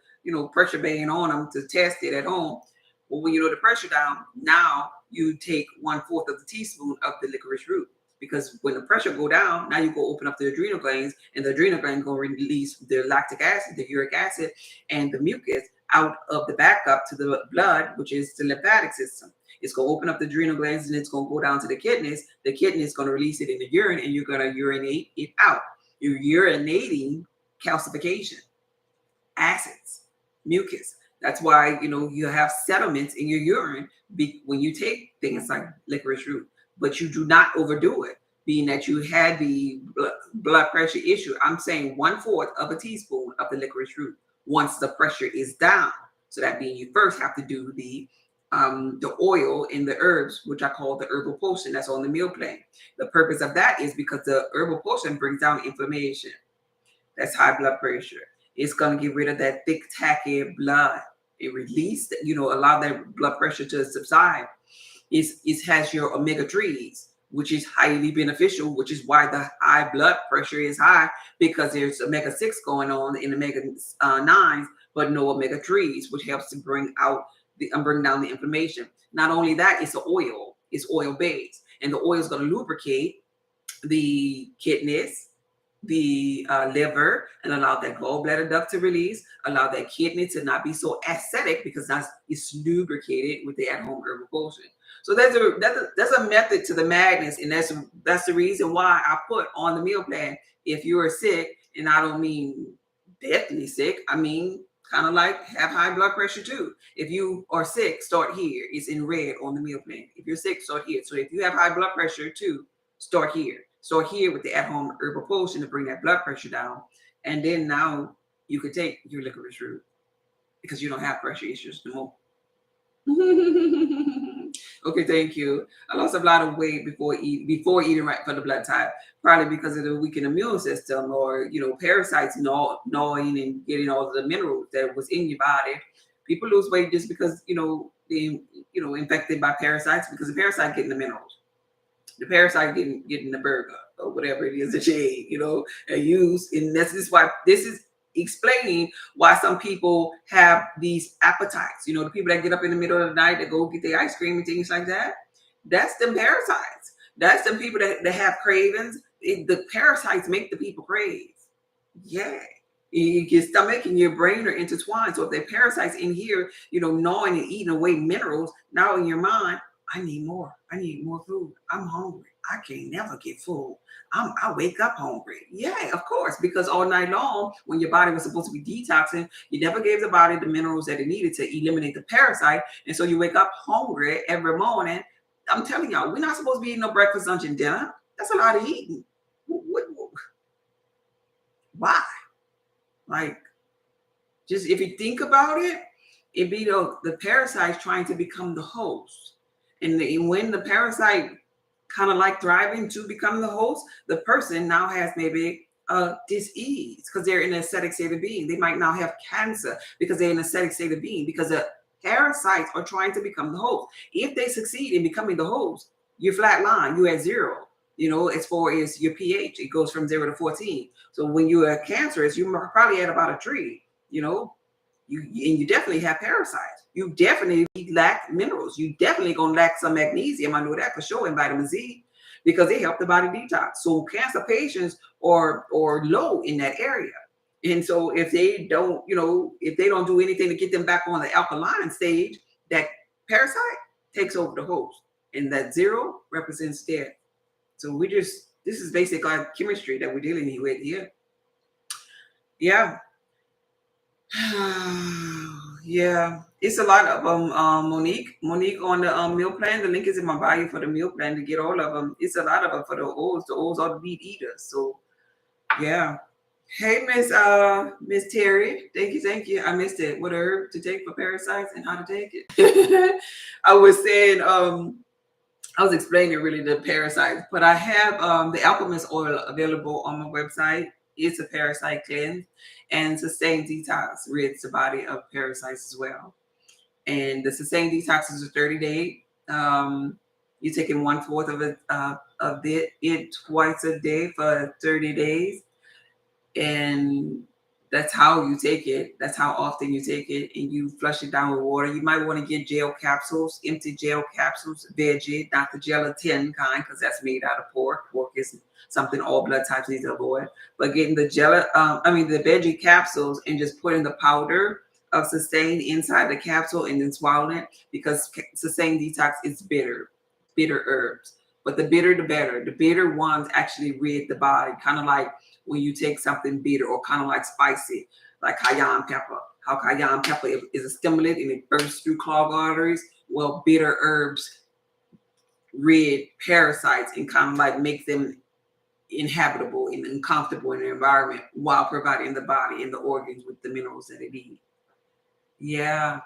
pressure band on them to test it at home. Well, when the pressure down, now you take 1/4 of the teaspoon of the licorice root, because when the pressure go down, now you go open up the adrenal glands, and the adrenal gland going to release the lactic acid, the uric acid, and the mucus out of the backup to the blood, which is the lymphatic system. It's going to open up the adrenal glands, and it's going to go down to the kidneys. The kidney is going to release it in the urine, and you're going to urinate it out. You're urinating calcification, acids, mucus. That's why, you have sediments in your urine when you take things like licorice root, but you do not overdo it. Being that you had the blood pressure issue, I'm saying 1/4 of a teaspoon of the licorice root once the pressure is down. So that means you first have to do the oil and the herbs, which I call the herbal potion that's on the meal plan. The purpose of that is because the herbal potion brings down inflammation. That's high blood pressure. It's going to get rid of that thick, tacky blood. It release, allow that blood pressure to subside. It has your omega-3s, which is highly beneficial, which is why the high blood pressure is high, because there's omega-6 going on in omega-9s, but no omega-3s, which helps to bring down the inflammation. Not only that, it's an oil. It's oil-based, and the oil is going to lubricate the kidneys, the liver, and allow that gallbladder duct to release, allow that kidney to not be so acidic, because it's lubricated with the at-home herbal potion. So that's a method to the madness, and that's the reason why I put on the meal plan. If you're sick, and I don't mean deathly sick, I mean kind of like have high blood pressure too. If you are sick, start here. It's in red on the meal plan. If you're sick, start here. So if you have high blood pressure too, start here. Start here with the at-home herbal potion to bring that blood pressure down. And then now you could take your licorice root because you don't have pressure issues no more. Okay, thank you. I lost a lot of weight before eating right for the blood type, probably because of the weakened immune system, or parasites gnawing and getting all of the minerals that was in your body. People lose weight just because they infected by parasites, because the parasite getting the minerals. The parasite getting the burger or whatever it is that you ate, and use. And this is explaining why some people have these appetites. The people that get up in the middle of the night that go get their ice cream and things like that. That's them parasites. That's them people that have cravings. The parasites make the people crave. Yeah. Your stomach and your brain are intertwined. So if there are parasites in here, gnawing and eating away minerals, now in your mind, I need more. I need more food. I'm hungry. I can't never get full. I wake up hungry. Yeah, of course, because all night long, when your body was supposed to be detoxing, you never gave the body the minerals that it needed to eliminate the parasite. And so you wake up hungry every morning. I'm telling y'all, we're not supposed to be eating no breakfast, lunch, and dinner. That's a lot of eating. Why? Like, just if you think about it, it'd be the parasites trying to become the host. And when the parasite kind of like thriving to become the host, the person now has maybe disease because they're in an acidic state of being. They might now have cancer because they're in an acidic state of being, because the parasites are trying to become the host. If they succeed in becoming the host, you're flat line, you're at zero. As far as your pH, it goes from 0 to 14. So when you're cancerous, you're probably at about a 3. You definitely have parasites. You definitely lack minerals. You definitely gonna lack some magnesium. I know that for sure, and vitamin Z, because they help the body detox. So cancer patients are low in that area. And so if they don't do anything to get them back on the alkaline stage, that parasite takes over the host. And that 0 represents death. So this is basic chemistry that we're dealing with here. Yeah. Yeah, it's a lot of them. Monique on the meal plan. The link is in my bio for the meal plan to get all of them. It's a lot of them for the O's. The O's are the meat eaters. So yeah. Hey, Miss Terry. Thank you. I missed it. What herb to take for parasites and how to take it. I was saying, I was explaining really the parasites, but I have the alchemist oil available on my website. It's a parasite cleanse and sustain detox, rids the body of parasites as well. And the sustain detox is a 30-day. You're taking 1/4 of it twice a day for 30 days. And that's how you take it. That's how often you take it, and you flush it down with water. You might want to get gel capsules, empty gel capsules, veggie, not the gelatin kind, because that's made out of pork. Pork is something all blood types need to avoid. But getting the the veggie capsules and just putting the powder of sustain inside the capsule and then swallowing it, because sustain detox is bitter herbs. But the bitter, the better. The bitter ones actually rid the body, kind of like when you take something bitter or kind of like spicy, like cayenne pepper. How cayenne pepper is a stimulant and it bursts through clogged arteries. Well, bitter herbs rid parasites and kind of like make them inhabitable and uncomfortable in the environment while providing the body and the organs with the minerals that it needs. Yeah.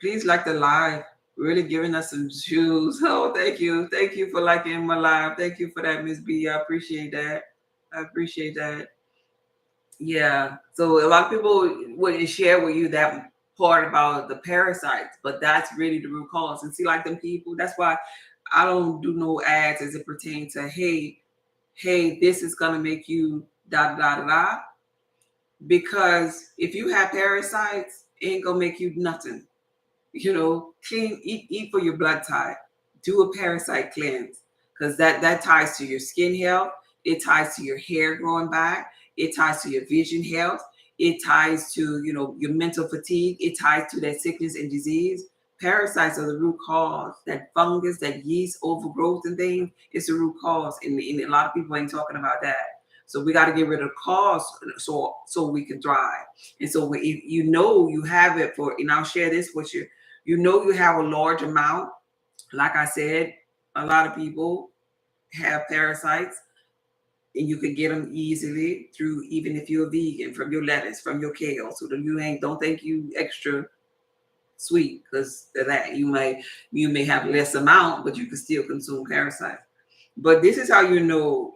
Please like the live. Really giving us some juice. Oh, thank you. Thank you for liking my live. Thank you for that, Miss B. I appreciate that. I appreciate that. Yeah. So a lot of people wouldn't share with you that part about the parasites, but that's really the root cause. And see, like them people, that's why I don't do no ads as it pertains to hey, this is gonna make you da da da da. Because if you have parasites, it ain't gonna make you nothing. Clean, eat for your blood type. Do a parasite cleanse because that ties to your skin health. It ties to your hair growing back. It ties to your vision health. It ties to your mental fatigue. It ties to that sickness and disease. Parasites are the root cause. That fungus, that yeast overgrowth and things, it's the root cause. And a lot of people ain't talking about that. So we got to get rid of the cause so we can thrive. And so if you have it and I'll share this with you. You have a large amount. Like I said, a lot of people have parasites and you can get them easily through, even if you're a vegan, from your lettuce, from your kale. So that don't think you extra sweet because of that. You may have less amount, but you can still consume parasites. But this is how when your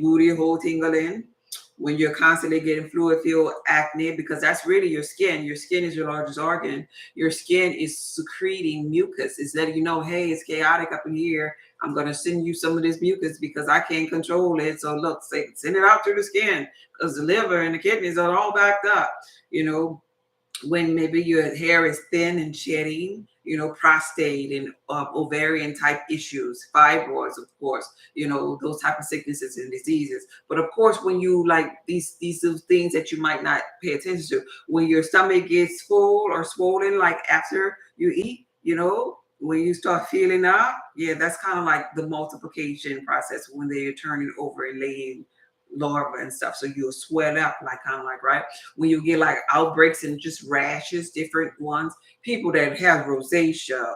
booty hole tingle in, when you're constantly getting fluid filled acne, because that's really your skin. Your skin is your largest organ. Your skin is secreting mucus. It's letting you know, hey, it's chaotic up in here. I'm going to send you some of this mucus because I can't control it. So look, send it out through the skin because the liver and the kidneys are all backed up. When maybe your hair is thin and shedding, prostate and ovarian type issues, fibroids, of course, those type of sicknesses and diseases. But of course, when you like these things that you might not pay attention to, when your stomach gets full or swollen, like after you eat, when you start feeling up, yeah, that's kind of like the multiplication process when they're turning over and laying larva and stuff. So you'll swell up right when you get like outbreaks and just rashes, different ones. People that have rosacea,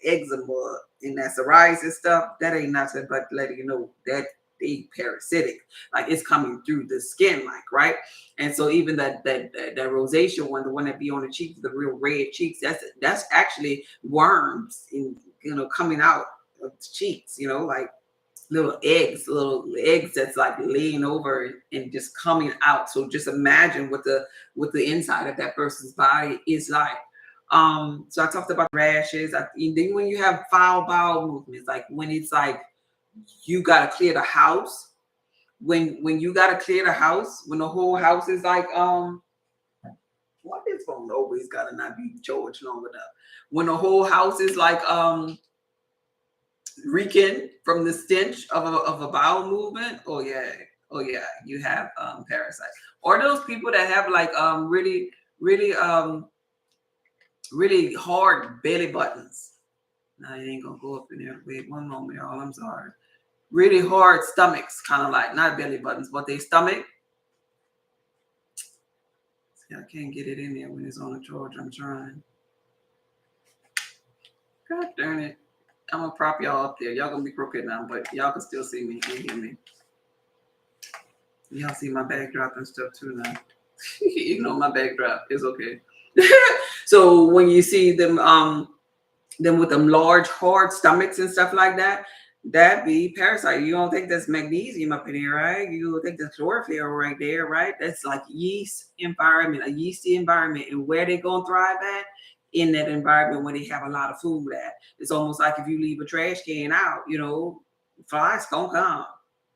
eczema, and that psoriasis stuff, that ain't nothing but letting you know that they parasitic, like it's coming through the skin, right. And so even that rosacea one, the one that be on the cheeks, the real red cheeks, that's actually worms in coming out of the cheeks, like little eggs that's like laying over and just coming out. So just imagine what the inside of that person's body is like. So I talked about rashes. And then when you have foul bowel movements, like when it's like you gotta clear the house, when you gotta clear the house, when the whole house is like why this phone always gotta not be charged long enough? When the whole house is like reeking from the stench of a bowel movement, oh yeah, you have parasites. Or those people that have like really hard belly buttons. Now it ain't gonna go up in there. Wait one moment, y'all. I'm sorry. Really hard stomachs, kind of like not belly buttons, but they stomach. See, I can't get it in there when it's on the charge. I'm trying. God darn it. I'm gonna prop y'all up there. Y'all gonna be crooked now, but y'all can still see me and hear me. Y'all see my backdrop and stuff too now. My backdrop is okay. So when you see them with them large hard stomachs and stuff like that, that be parasite. You don't think that's magnesium up in here, right? You don't think that's chlorophyll right there, right? That's like yeast environment, a yeasty environment, and where they gonna thrive at, in that environment when they have a lot of food at. It's almost like if you leave a trash can out, flies gonna come.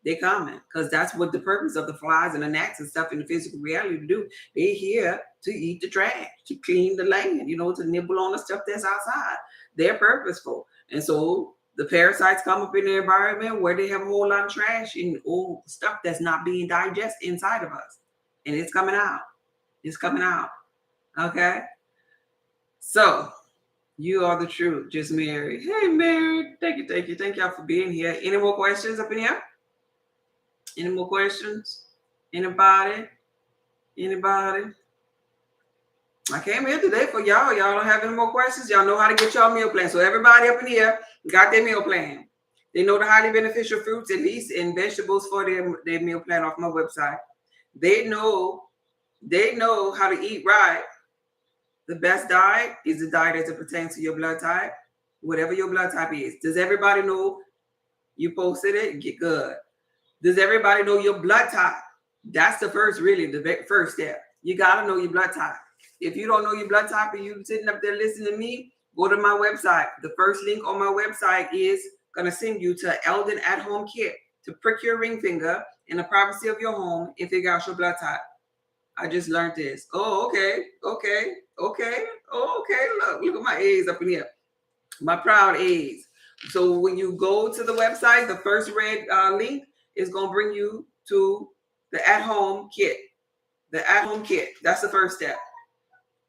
They coming because that's what the purpose of the flies and the gnats and stuff in the physical reality to do. They're here to eat the trash, to clean the land, to nibble on the stuff that's outside. They're purposeful. And so the parasites come up in the environment where they have a whole lot of trash and old stuff that's not being digested inside of us. And it's coming out. It's coming out. Okay? So you are the truth, just Mary. Hey, Mary. Thank you. Thank y'all for being here. Any more questions up in here? Any more questions? Anybody? Anybody? I came here today for y'all. Y'all don't have any more questions. Y'all know how to get y'all meal plan. So everybody up in here got their meal plan. They know the highly beneficial fruits, at least, and vegetables for their meal plan off my website. They know how to eat right. The best diet is the diet as it pertains to your blood type, whatever your blood type is. Does everybody know? You posted it? Get good. Does everybody know your blood type? That's the first, really, the first step. You got to know your blood type. If you don't know your blood type and you sitting up there listening to me, go to my website. The first link on my website is going to send you to Eldon at-home kit to prick your ring finger in the privacy of your home and figure out your blood type. I just learned this. Oh, okay. Oh, okay. Look at my A's up in here. My proud A's. So when you go to the website, the first red link is going to bring you to the at-home kit. The at-home kit. That's the first step.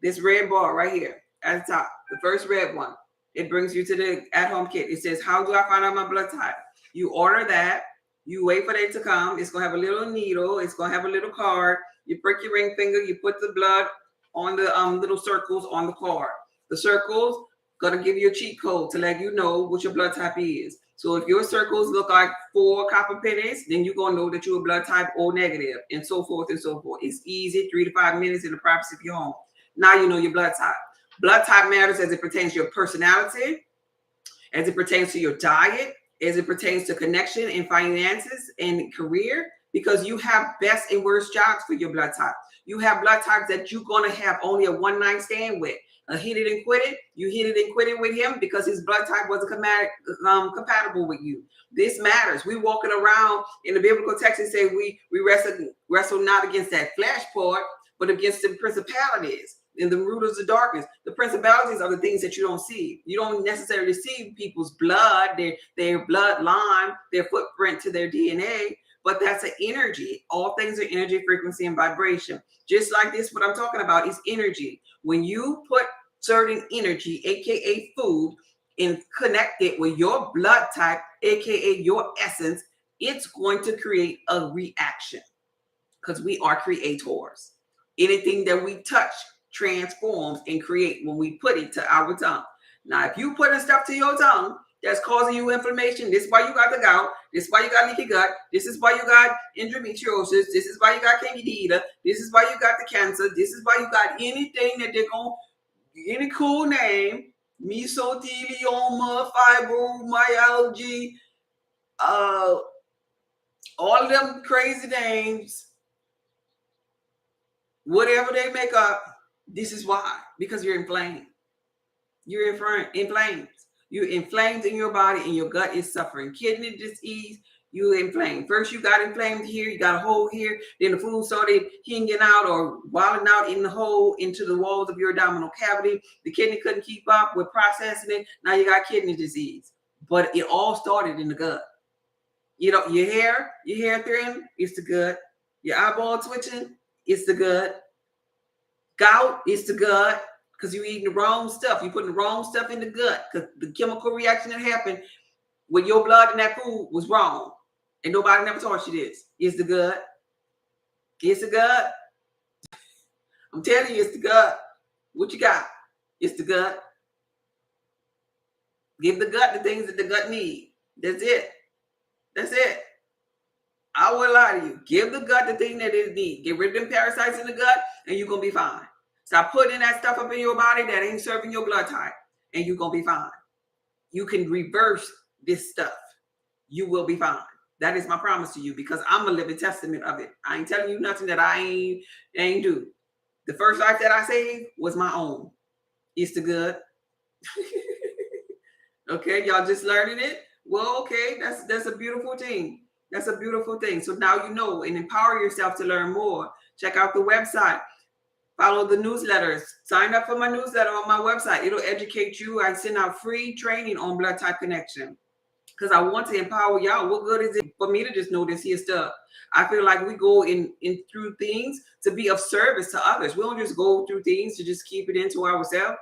This red bar right here at the top, the first red one, it brings you to the at-home kit. It says, how do I find out my blood type? You order that. You wait for it to come. It's going to have a little needle. It's going to have a little card. You prick your ring finger. You put the blood on the little circles on the card. The circles going to give you a cheat code to let you know what your blood type is. So if your circles look like 4 copper pennies, then you're going to know that you're a blood type O negative, and so forth and so forth. It's easy, 3 to 5 minutes in the privacy of your home. Now you know your blood type. Blood type matters as it pertains to your personality, as it pertains to your diet, as it pertains to connection and finances and career, because you have best and worst jobs for your blood type. You have blood types that you're going to have only a one-night stand with. Hit it and quit it. You hit it and quit it with him because his blood type wasn't compatible with you. This matters. We walking around in the biblical text and say we wrestle not against that flesh part, but against the principalities and the rulers of darkness. The principalities are the things that you don't see. You don't necessarily see people's blood, their bloodline, their footprint to their DNA, but that's an energy. All things are energy, frequency, and vibration. Just like this, what I'm talking about is energy. When you put certain energy, aka food, and connect it with your blood type, aka your essence, it's going to create a reaction because we are creators. Anything that we touch transforms and create when we put it to our tongue. Now, if you putting stuff to your tongue that's causing you inflammation, this is why you got the gout, this is why you got leaky gut, this is why you got endometriosis, this is why you got candida, this is why you got the cancer, this is why you got anything that they're going, any cool name, mesothelioma, fibromyalgia, all of them crazy names, whatever they make up, this is why. Because you're inflamed. You're inflamed. You're inflamed in your body and your gut is suffering. Kidney disease, you inflamed. First you got inflamed here, you got a hole here, then the food started hanging out or wilding out in the hole into the walls of your abdominal cavity. The kidney couldn't keep up with processing it. Now you got kidney disease. But it all started in the gut. You know, your hair thin, it's the gut. Your eyeball twitching, it's the gut. Gout, it's the gut. Because you're eating the wrong stuff. You're putting the wrong stuff in the gut. Because the chemical reaction that happened with your blood and that food was wrong. And nobody never taught you this. It's the gut. It's the gut. I'm telling you, it's the gut. What you got? It's the gut. Give the gut the things that the gut needs. That's it. That's it. I won't lie to you. Give the gut the thing that it needs. Get rid of them parasites in the gut and you're going to be fine. Stop putting that stuff up in your body that ain't serving your blood type, and you're going to be fine. You can reverse this stuff. You will be fine. That is my promise to you because I'm a living testament of it. I ain't telling you nothing that I ain't do. The first life that I saved was my own. It's the good. Okay, y'all just learning it? Well, okay, that's a beautiful thing. That's a beautiful thing. So now you know and empower yourself to learn more. Check out the website. Follow the newsletters. Sign up for my newsletter on my website. It'll educate you. I send out free training on blood type connection because I want to empower y'all. What good is it for me to just know this here stuff? I feel like we go in through things to be of service to others. We don't just go through things to just keep it into ourselves.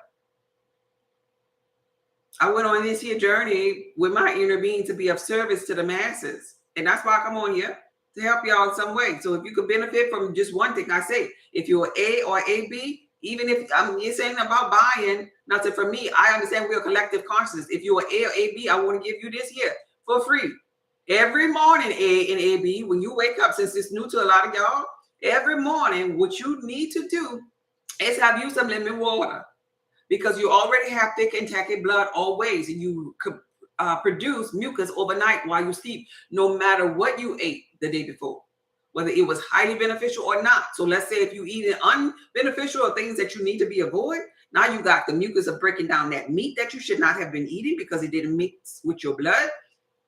I went on this here journey with my inner being to be of service to the masses. And that's why I come on here to help y'all in some way. So if you could benefit from just one thing, I say, if you're A or AB, even if I'm saying about buying, nothing for me, I understand we're a collective consciousness. If you're A or AB, I want to give you this here for free. Every morning, A and AB, when you wake up, since it's new to a lot of y'all, every morning, what you need to do is have you some lemon water, because you already have thick and tacky blood always, and you could produce mucus overnight while you sleep, no matter what you ate the day before, whether it was highly beneficial or not. So let's say if you eat it unbeneficial or things that you need to be avoid, now you got the mucus of breaking down that meat that you should not have been eating because it didn't mix with your blood.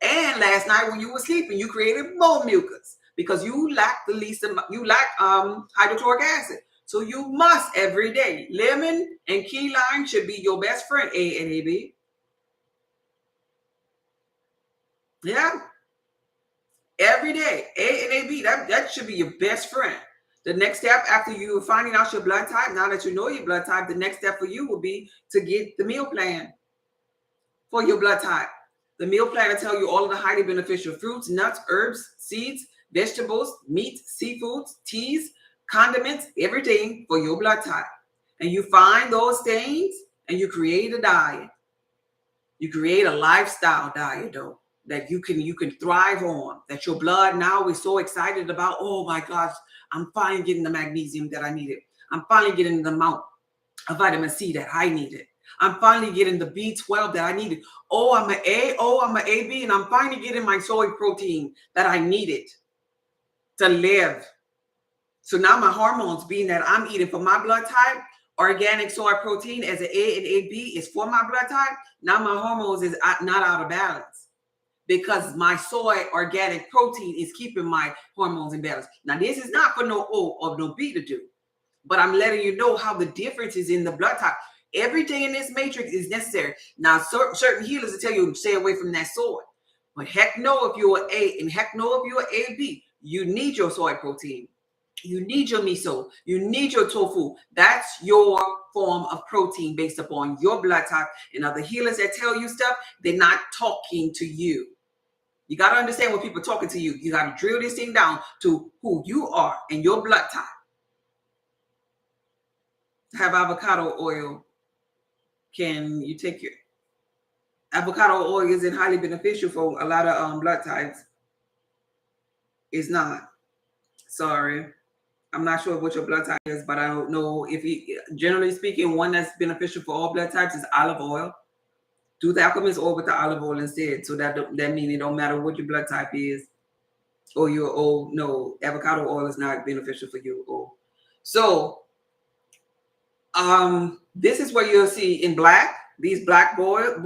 And last night when you were sleeping, you created more mucus because you lack hydrochloric acid. So you must every day. Lemon and key lime should be your best friend, A and AB. Yeah. Every day, A and AB, that should be your best friend. The next step after you finding out your blood type, now that you know your blood type, the next step for you will be to get the meal plan for your blood type. The meal plan will tell you all of the highly beneficial fruits, nuts, herbs, seeds, vegetables, meat, seafoods, teas, condiments, everything for your blood type. And you find those things and you create a diet. You create a lifestyle diet, though, that you can thrive on, that your blood now is so excited about. Oh my gosh, I'm finally getting the magnesium that I needed. I'm finally getting the amount of vitamin C that I needed. I'm finally getting the B12 that I needed. Oh, I'm an A. Oh, I'm an AB, and I'm finally getting my soy protein that I needed to live. So now my hormones, being that I'm eating for my blood type, organic soy protein as an A and AB is for my blood type. Now my hormones is not out of balance because my soy organic protein is keeping my hormones in balance. Now this is not for no O or no B to do, but I'm letting you know how the difference is in the blood type. Everything in this matrix is necessary. Now certain healers will tell you stay away from that soy, but heck no if you're an A and heck no if you're an AB, you need your soy protein. You need your miso. You need your tofu. That's your form of protein based upon your blood type. And other healers that tell you stuff, they're not talking to you. You got to understand when people are talking to you. You got to drill this thing down to who you are and your blood type. Have avocado oil. Can you take your avocado oil? Isn't highly beneficial for a lot of blood types. It's not. Sorry. I'm not sure what your blood type is, but I don't know if generally speaking, one that's beneficial for all blood types is olive oil. Do the alchemist oil with the olive oil instead. So that means it don't matter what your blood type is or your O. No, avocado oil is not beneficial for your O. So this is what you'll see in black. These black black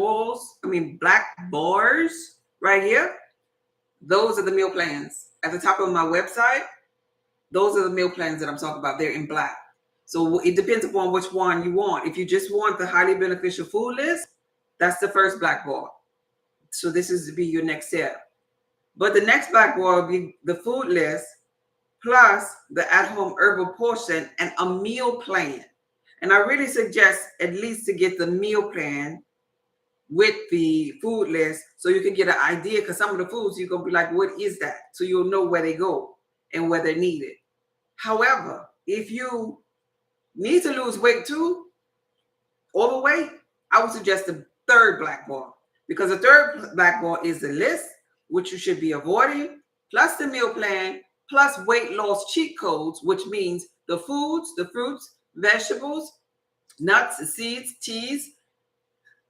bars right here. Those are the meal plans at the top of my website. Those are the meal plans that I'm talking about. They're in black. So it depends upon which one you want. If you just want the highly beneficial food list, that's the first black bar. So this is to be your next step. But the next black bar will be the food list plus the at-home herbal portion and a meal plan. And I really suggest at least to get the meal plan with the food list so you can get an idea, because some of the foods you're going to be like, what is that? So you'll know where they go and where they're needed. However, if you need to lose weight too, overweight, I would suggest the third black bar, because the third black bar is the list, which you should be avoiding, plus the meal plan, plus weight loss cheat codes, which means the foods, the fruits, vegetables, nuts, seeds, teas,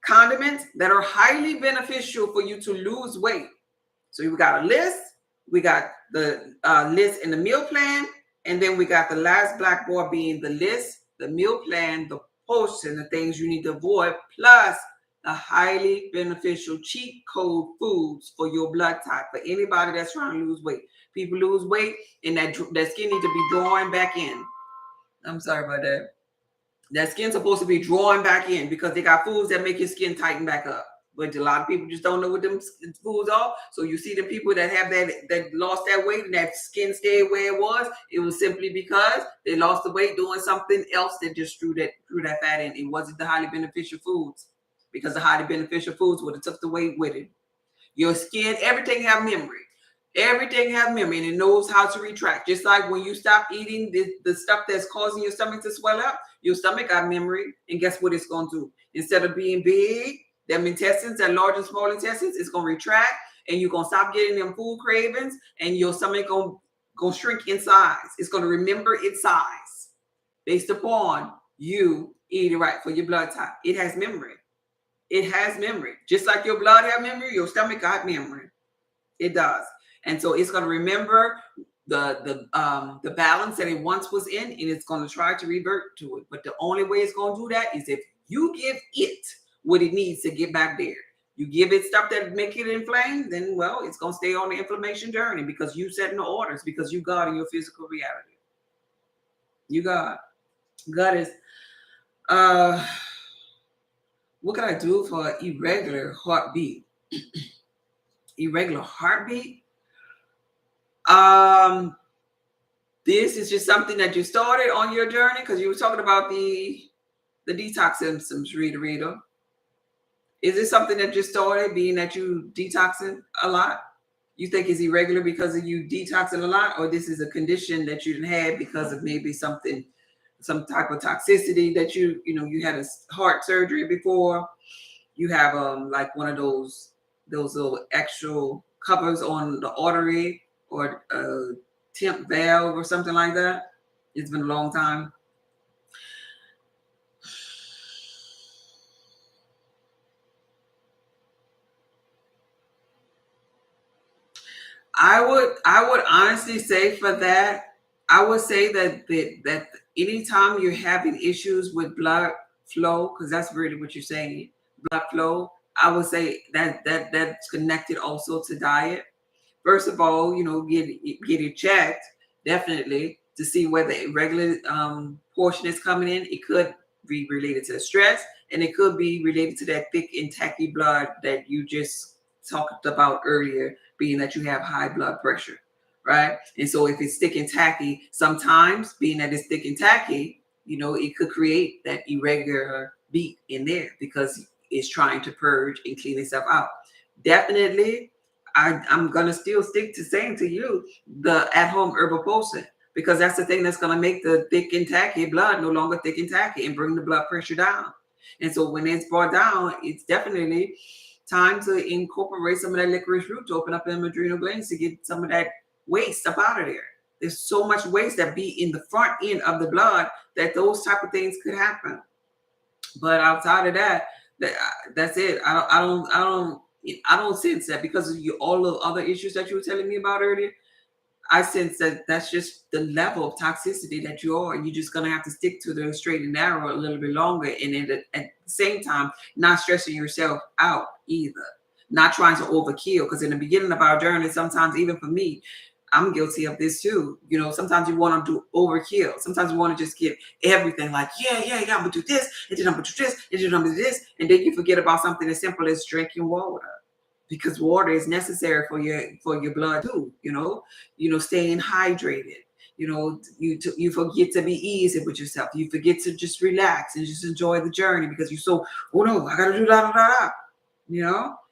condiments that are highly beneficial for you to lose weight. So we got a list, we got the list and the meal plan, and then we got the last black bar being the list, the meal plan, the portion, the things you need to avoid, plus the highly beneficial cheat code foods for your blood type, for anybody that's trying to lose weight. People lose weight and that skin need to be drawing back in. I'm sorry about that. That skin's supposed to be drawing back in because they got foods that make your skin tighten back up. But a lot of people just don't know what them foods are. So you see the people that have that lost that weight and that skin stayed where it was simply because they lost the weight doing something else that just drew that fat in. It wasn't the highly beneficial foods, because the highly beneficial foods would have took the weight with it. Your skin, everything have memory. Everything has memory, and it knows how to retract. Just like when you stop eating the stuff that's causing your stomach to swell up, your stomach got memory, and guess what it's going to do? Instead of being big, them intestines, that large and small intestines, it's going to retract, and you're going to stop getting them food cravings, and your stomach going to shrink in size. It's going to remember its size based upon you eating right for your blood type. It has memory. It has memory. Just like your blood has memory, your stomach got memory. It does. And so it's going to remember the balance that it once was in, and it's going to try to revert to it. But the only way it's going to do that is if you give it what it needs to get back there. You give it stuff that make it inflamed, then well, it's going to stay on the inflammation journey because you setting the orders, because you God in your physical reality. You God. God is what can I do for irregular heartbeat? Irregular heartbeat? This is just something that you started on your journey because you were talking about the detox symptoms, Rita. Is this something that just started, being that you detoxing a lot? You think it's irregular because of you detoxing a lot, or this is a condition that you didn't have because of maybe some type of toxicity that you had a heart surgery before? You have like one of those little actual covers on the artery or temp valve or something like that. It's been a long time. I would honestly say for that, I would say that anytime you're having issues with blood flow, because that's really what you're saying, blood flow, I would say that's connected also to diet. First of all, get it checked definitely to see whether a regular portion is coming in. It could be related to the stress, and it could be related to that thick and tacky blood that you just talked about earlier, being that you have high blood pressure, right? And so if it's thick and tacky, sometimes being that it's thick and tacky, it could create that irregular beat in there because it's trying to purge and clean itself out. Definitely, I'm going to still stick to saying to you the at-home herbal potion, because that's the thing that's going to make the thick and tacky blood no longer thick and tacky and bring the blood pressure down. And so when it's brought down, it's definitely time to incorporate some of that licorice root to open up them adrenal glands to get some of that waste up out of there. There's so much waste that be in the front end of the blood that those type of things could happen. But outside of that, that's it. I don't sense that because of all the other issues that you were telling me about earlier. I sense that that's just the level of toxicity that you are. You're just going to have to stick to the straight and narrow a little bit longer. And then at the same time, not stressing yourself out either. Not trying to overkill. Because in the beginning of our journey, sometimes even for me, I'm guilty of this too. Sometimes you want to do overkill. Sometimes you want to just get everything like, yeah, I'm going to do this, and then I'm going to do this, and then I'm going to do this. And then you forget about something as simple as drinking water. Because water is necessary for your blood too, staying hydrated. You forget to be easy with yourself. You forget to just relax and just enjoy the journey because you're so, oh no, I gotta do that.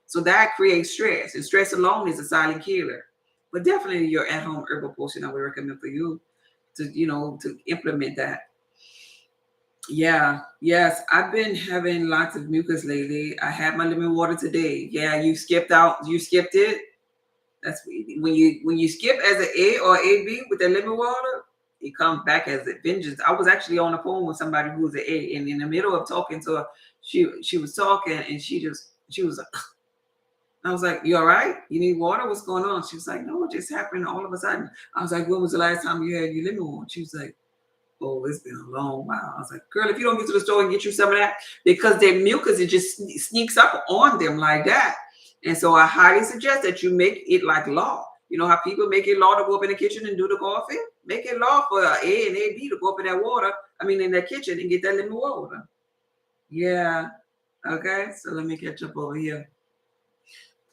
So that creates stress, and stress alone is a silent killer. But definitely your at-home herbal potion, I would recommend for you to implement that. Yeah, yes, I've been having lots of mucus lately. I had my lemon water today. Yeah, you skipped it. That's when you skip as an A or AB with the lemon water, it comes back as a vengeance. I was actually on the phone with somebody who was an A, and in the middle of talking to her, she was talking, and she was like, I was like, you all right? You need water? What's going on? She was like, no, it just happened all of a sudden. I was like, when was the last time you had your lemon water? She was like, oh, it's been a long while. I was like, girl, if you don't get to the store and get you some of that, because their mucus, it just sneaks up on them like that. And so I highly suggest that you make it like law. You know how people make it law to go up in the kitchen and do the coffee? Make it law for A and AB to go up in that water, in that kitchen and get that lemon water. Yeah. Okay. So let me catch up over here.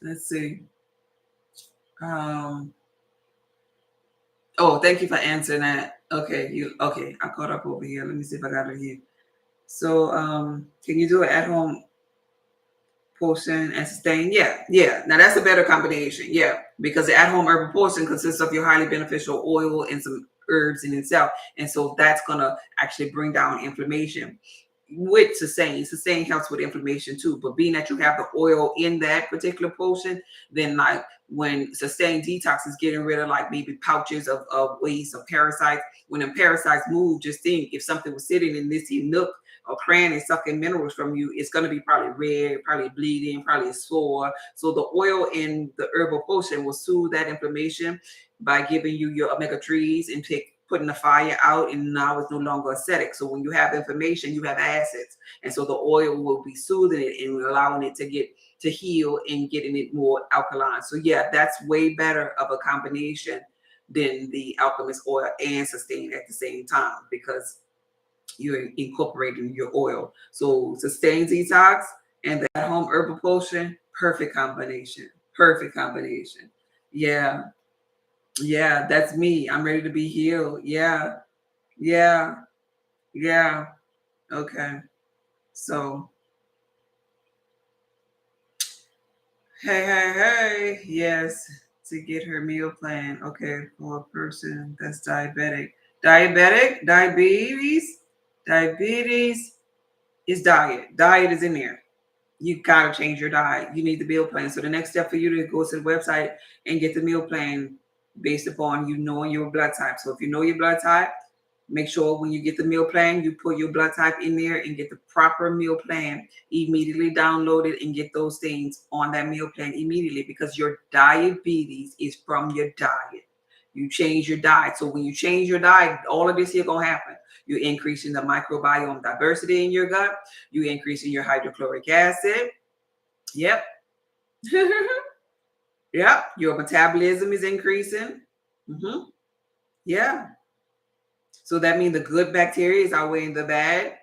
Let's see. Oh, thank you for answering that. Okay, I caught up over here. Let me see if I got it here. So, can you do an at-home potion and sustain. Yeah, yeah. Now that's a better combination. Yeah, because the at-home herbal potion consists of your highly beneficial oil and some herbs in itself, and so that's gonna actually bring down inflammation. With sustain helps with inflammation too. But being that you have the oil in that particular potion, then like when sustain detox is getting rid of like maybe pouches of waste of parasites. When the parasites move, just think if something was sitting in this nook or cranny sucking minerals from you, it's going to be probably red, probably bleeding, probably sore. So the oil in the herbal potion will soothe that inflammation by giving you your omega-3s and putting the fire out, and now it's no longer acidic. So when you have inflammation, you have acids, and so the oil will be soothing it and allowing it to get to heal and getting it more alkaline. So yeah, that's way better of a combination than the alchemist oil and sustain at the same time, because you're incorporating your oil. So sustain detox and the home herbal potion, perfect combination. Perfect combination. Yeah. Yeah, that's me. I'm ready to be healed. Yeah. Yeah. Yeah. Okay. So, hey. Yes, to get her meal plan. Okay, for a person that's diabetic. Diabetes is diet. Diet is in there. You gotta change your diet. You need the meal plan. So the next step for you to go to the website and get the meal plan based upon you knowing your blood type. So if you know your blood type, make sure when you get the meal plan, you put your blood type in there and get the proper meal plan. Immediately download it and get those things on that meal plan immediately, because your diabetes is from your diet. You change your diet. So when you change your diet, all of this here gonna happen. You're increasing the microbiome diversity in your gut. You're increasing your hydrochloric acid. Yep. Yep. Your metabolism is increasing. Yeah. So that means the good bacteria is outweighing the bad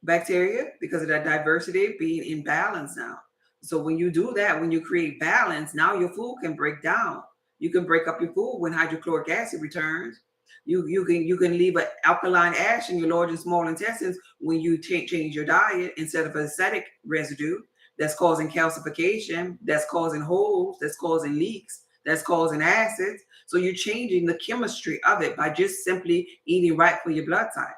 bacteria because of that diversity being in balance now. So when you do that, when you create balance, now your food can break down. You can break up your food when hydrochloric acid returns. You can leave an alkaline ash in your large and small intestines when you change your diet instead of acidic residue that's causing calcification, that's causing holes, that's causing leaks, that's causing acids. So you're changing the chemistry of it by just simply eating right for your blood type.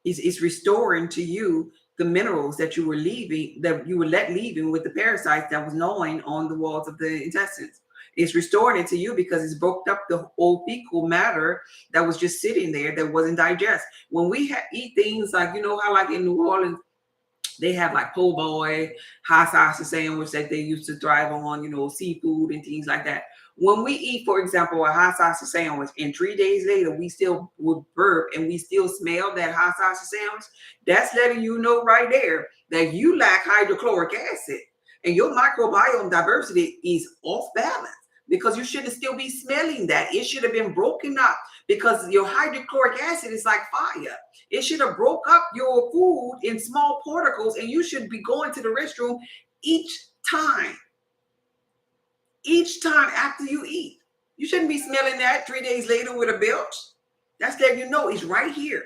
It's restoring to you the minerals that you were leaving, that you were let leaving with the parasites that was gnawing on the walls of the intestines. It's restoring it to you because it's broke up the old fecal matter that was just sitting there that wasn't digested. When we eat things like, you know how like in New Orleans, they have like po' boy, hot sausage sandwich that they used to thrive on, seafood and things like that. When we eat, for example, a hot sausage sandwich, and 3 days later we still would burp and we still smell that hot sausage sandwich, that's letting you know right there that you lack hydrochloric acid and your microbiome diversity is off balance, because you shouldn't still be smelling that. It should have been broken up, because your hydrochloric acid is like fire. It should have broke up your food in small particles, and you should be going to the restroom each time. Each time after you eat. You shouldn't be smelling that 3 days later with a belch. That's letting you know it's right here.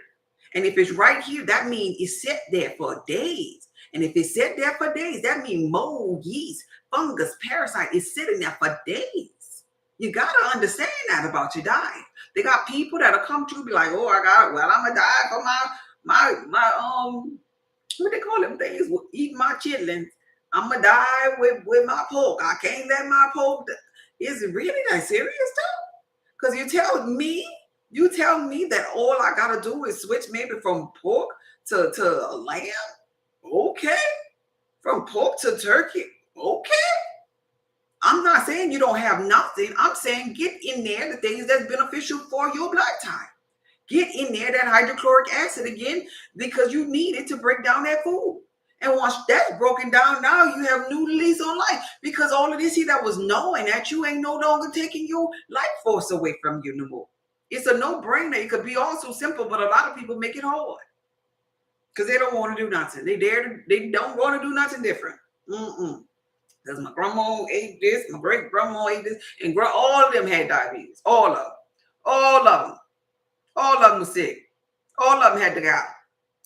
And if it's right here, that means it's set there for days. And if it's set there for days, that means mold, yeast, fungus, parasite is sitting there for days. You gotta understand that about your diet. They got people that'll come to be like, oh, I'm gonna die for my what they call them things, eat my chitlins. I'm gonna die with my pork. I can't let my pork. Is it really that serious though? Because you tell me that all I gotta do is switch maybe from pork to lamb. Okay, from pork to turkey. Okay. I'm not saying you don't have nothing. I'm saying get in there the things that's beneficial for your blood type. Get in there that hydrochloric acid again, because you need it to break down that food. And once that's broken down, now you have new lease on life, because all of this here that was knowing that you ain't no longer taking your life force away from you no more. It's a no-brainer. It could be also simple, but a lot of people make it hard because they don't want to do nothing. They don't want to do nothing different. Because my grandma ate this, my great grandma ate this, and all of them had diabetes. All of them. All of them. All of them were sick. All of them had the gout.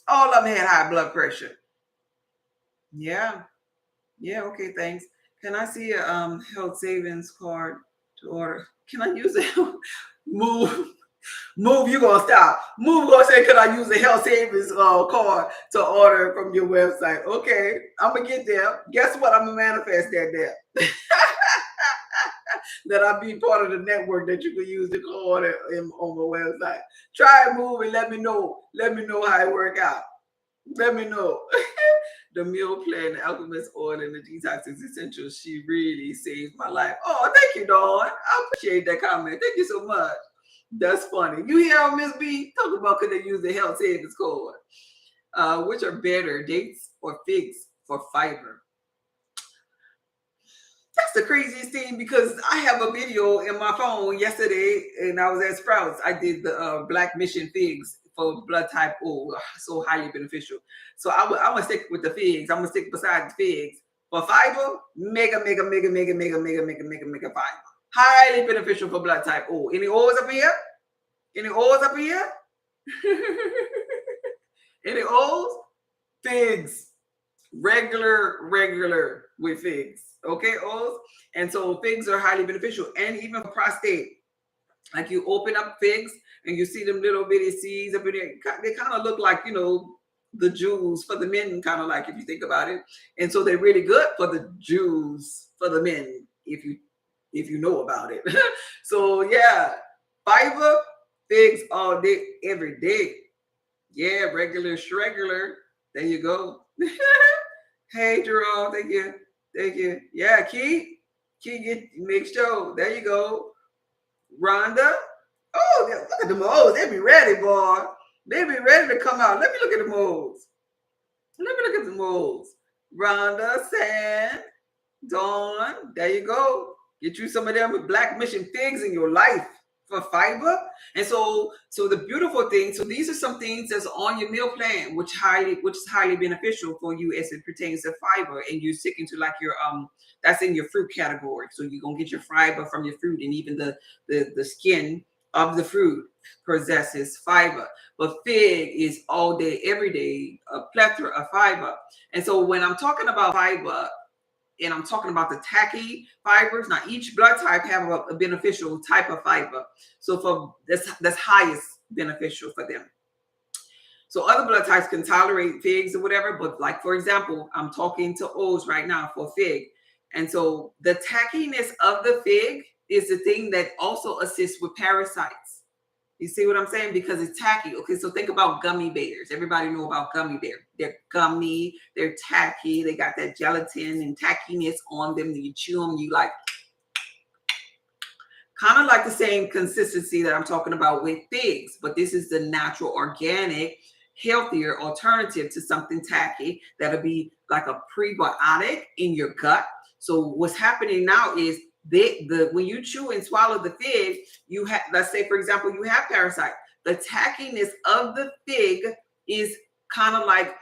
All of them had high blood pressure. Yeah. Yeah, okay, thanks. Can I see a health savings card to order? Can I use it? Move. Move, you gonna stop. Move gonna say, could I use a health savings card to order from your website? Okay, I'm gonna get there. Guess what? I'm gonna manifest that there. That I be part of the network that you can use to order on my website. Try it, Move, and let me know. Let me know how it work out. Let me know. The meal plan, the alchemist oil, and the detox is essential. She really saved my life. Oh, thank you, Dawn. I appreciate that comment. Thank you so much. That's funny. You hear how Miss B talk about could they use the health savings code? Which are better, dates or figs for fiber? That's the craziest thing because I have a video in my phone yesterday and I was at Sprouts. I did the Black Mission figs for blood type O, so highly beneficial. So I'm gonna stick with the figs. I'm gonna stick beside the figs. For fiber, mega fiber. Highly beneficial for blood type O. Any O's up here? Any O's up here? Any O's? Figs. Regular with figs. Okay, O's? And so figs are highly beneficial. And even for prostate, like you open up figs and you see them little bitty seeds up in there. They kind of look like, the Jews for the men, kind of like if you think about it. And so they're really good for the Jews for the men, if you know about it. So yeah, fiber, figs all day, every day. Yeah, regular, shregular. There you go. Hey, Jerome, thank you. Thank you. Yeah, Key, get mixed show. There you go. Rhonda. Oh, yeah, look at the moles. They be ready, boy. They be ready to come out. Let me look at the moles. Let me look at the moles. Rhonda, Sand, Dawn. There you go. Get you some of them with Black Mission figs in your life for fiber. And so the beautiful thing, so these are some things that's on your meal plan, which is highly beneficial for you as it pertains to fiber. And you're sticking to like your that's in your fruit category. So you're gonna get your fiber from your fruit, and even the skin of the fruit possesses fiber. But fig is all day, every day, a plethora of fiber. And so when I'm talking about fiber, and I'm talking about the tacky fibers. Now, each blood type have a beneficial type of fiber. So for that's highest beneficial for them. So other blood types can tolerate figs or whatever, but like for example, I'm talking to O's right now for fig. And so the tackiness of the fig is the thing that also assists with parasites. You see what I'm saying? Because it's tacky. Okay, so think about gummy bears. Everybody know about gummy bear. They're gummy, they're tacky, they got that gelatin and tackiness on them. You chew them, you like, kind of like the same consistency that I'm talking about with figs, but this is the natural, organic, healthier alternative to something tacky that'll be like a prebiotic in your gut. So what's happening now is when you chew and swallow the fig, you have, let's say for example, you have parasite. The tackiness of the fig is kind of like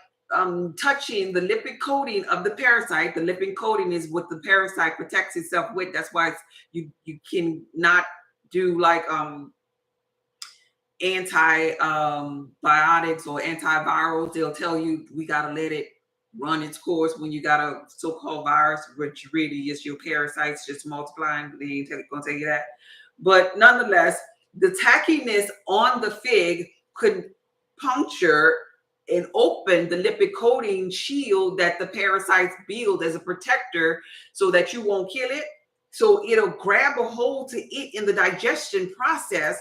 touching the lipid coating of the parasite. The lipid coating is what the parasite protects itself with. That's why you can not do like antibiotics or antivirals. They'll tell you we gotta let it run its course when you got a so-called virus, which really is your parasites just multiplying. They ain't gonna tell you that. But nonetheless, the tackiness on the fig could puncture and open the lipid coating shield that the parasites build as a protector so that you won't kill it. So it'll grab a hold to it in the digestion process,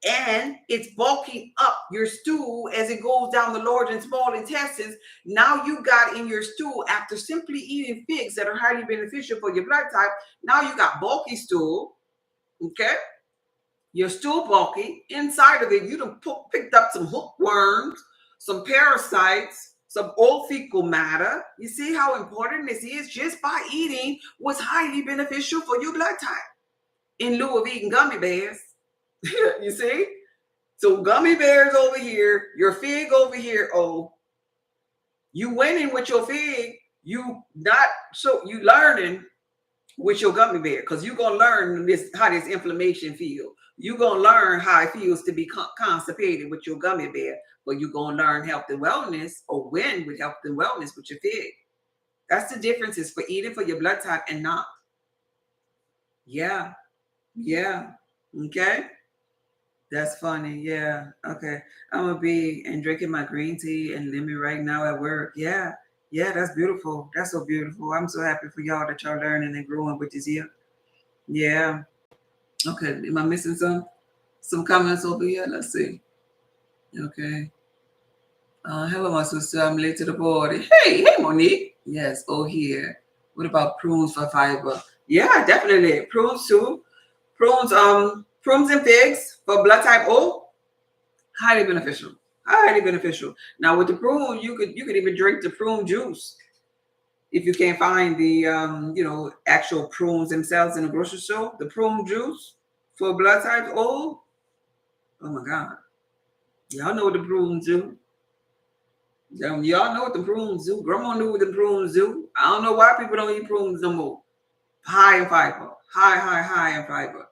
and it's bulking up your stool as it goes down the large and small intestines. Now you got in your stool, after simply eating figs that are highly beneficial for your blood type, now you got bulky stool, okay? Your stool bulky. Inside of it, you done picked up some hookworms, some parasites, some old fecal matter. You see how important this is just by eating what's highly beneficial for your blood type in lieu of eating gummy bears. You see? So gummy bears over here, your fig over here. Oh, you went in with your fig, you learning with your gummy bear, because you're gonna learn how this inflammation feel. You're gonna learn how it feels to be constipated with your gummy bear, but you're gonna learn health and wellness, or win with health and wellness with your fig. That's the differences for eating for your blood type and not. Yeah. Yeah. Okay. That's funny. Yeah. Okay. I'm gonna be and drinking my green tea and lemon right now at work. Yeah. Yeah, that's beautiful. That's so beautiful. I'm so happy for y'all that y'all learning and growing with this here. Yeah. Okay. Am I missing some comments over here? Let's see. Okay. Hello, my sister. I'm late to the party. Hey, Monique. Yes. Oh, here. What about prunes for fiber? Yeah, definitely. Prunes too. Prunes and figs for blood type O. Highly beneficial. Highly beneficial. Now with the prune, you could even drink the prune juice if you can't find the actual prunes themselves in the grocery store. The prune juice for blood type O. Oh my God, y'all know what the prunes do. Y'all know what the prunes do. Grandma knew what the prunes do. I don't know why people don't eat prunes no more. High in fiber. High in fiber.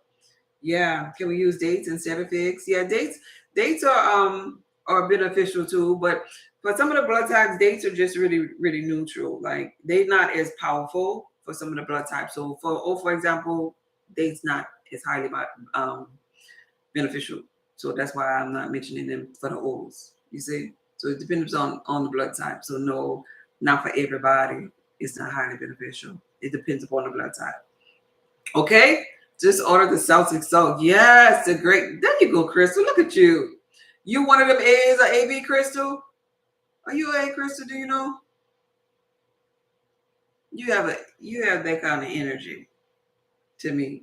Yeah, can we use dates instead of figs? Yeah, dates are beneficial too, but for some of the blood types, dates are just really neutral. Like they're not as powerful for some of the blood types. So for example, dates not as highly um beneficial. So that's why I'm not mentioning them for the O's. You see, so it depends on the blood type. So no, not for everybody. It's not highly beneficial. It depends upon the blood type. Okay, just order the Celtic salt. Yes, the great. There you go, Crystal. Look at you. You one of them A's or AB, Crystal? Are you A, Crystal? Do you know? You have that kind of energy to me.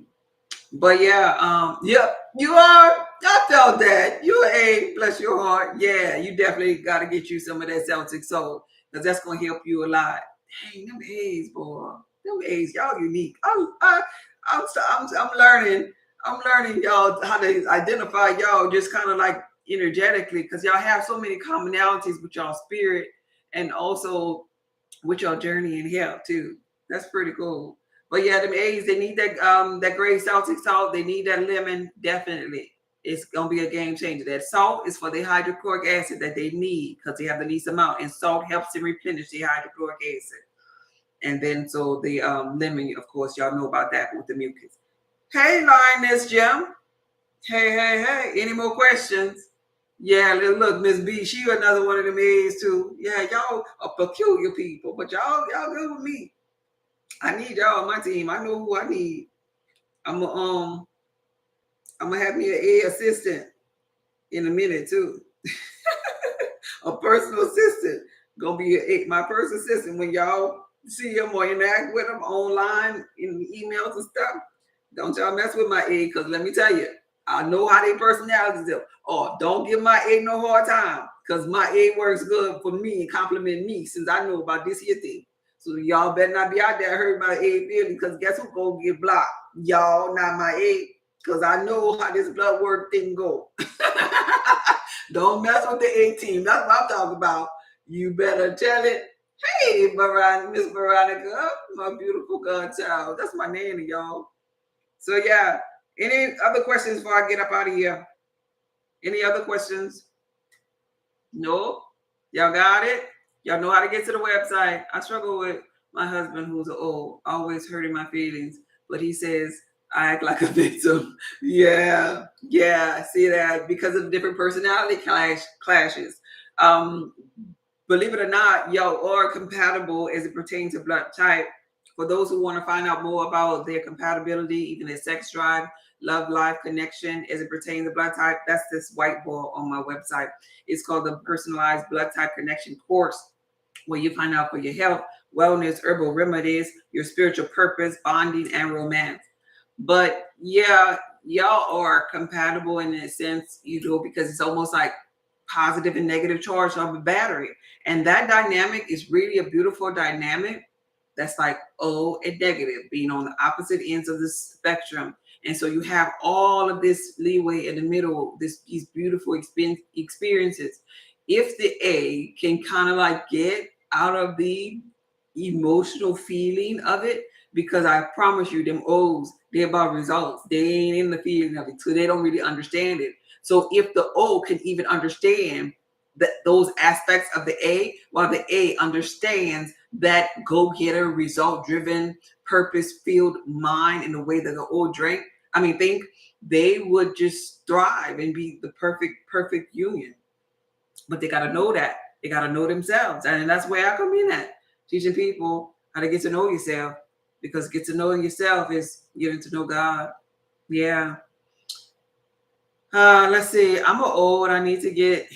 But yeah, yep, you are. I felt that. You're A, bless your heart. Yeah, you definitely got to get you some of that Celtic salt because that's gonna help you a lot. Dang, them A's, boy. Them A's, y'all unique. I'm learning. I'm learning y'all how to identify y'all just kind of like energetically because y'all have so many commonalities with y'all spirit and also with your journey in health too. That's pretty cool. But yeah, them A's, they need that gray Celtic salt. They need that lemon, definitely. It's gonna be a game changer. That salt is for the hydrochloric acid that they need because they have the least amount, and salt helps them replenish the hydrochloric acid. And then so the lemon, of course, y'all know about that with the mucus. Hey, Lioness Jim. Hey. Any more questions? Yeah, look, Miss B, she another one of them A's too. Yeah, y'all are peculiar people, but y'all good with me. I need y'all on my team. I know who I need. I'm gonna I'm gonna have me an A assistant in a minute too. A personal assistant. Gonna be my personal assistant when y'all see him or interact with him online in emails and stuff. Don't y'all mess with my A, because let me tell you, I know how their personalities are. Oh, don't give my A no hard time, because my A works good for me and compliment me since I know about this here thing. So y'all better not be out there hurting my A feeling, because guess who gonna get blocked? Y'all, not my A, because I know how this blood work thing go. Don't mess with the A team. That's what I'm talking about. You better tell it. Hey, Miss Veronica, my beautiful godchild. That's my nanny, y'all. So yeah, any other questions before I get up out of here? Any other questions? No? Y'all got it? Y'all know how to get to the website. I struggle with my husband who's old, always hurting my feelings, but he says I act like a victim. Yeah, I see that because of different personality clashes. Um, Believe it or not, y'all are compatible as it pertains to blood type. For those who want to find out more about their compatibility, even their sex drive, love life connection as it pertains to blood type, that's this whiteboard on my website. It's called the Personalized Blood Type Connection Course, where you find out for your health, wellness, herbal remedies, your spiritual purpose, bonding, and romance. But yeah, y'all are compatible in a sense, because it's almost like positive and negative charge of a battery. And that dynamic is really a beautiful dynamic. That's like O and negative being on the opposite ends of the spectrum. And so you have all of this leeway in the middle, these beautiful experiences. If the A can kind of like get out of the emotional feeling of it, because I promise you, them O's, they're about results. They ain't in the feeling of it, so they don't really understand it. So if the O can even understand those aspects of the A, while the A understands that go-getter, result-driven, purpose-filled mind in the way that the O think, they would just thrive and be the perfect union. But they got to know that. They got to know themselves. And that's where I come in at, teaching people how to get to know yourself, because get to know yourself is getting to know God. Yeah. Let's see. I'm an old. I need to get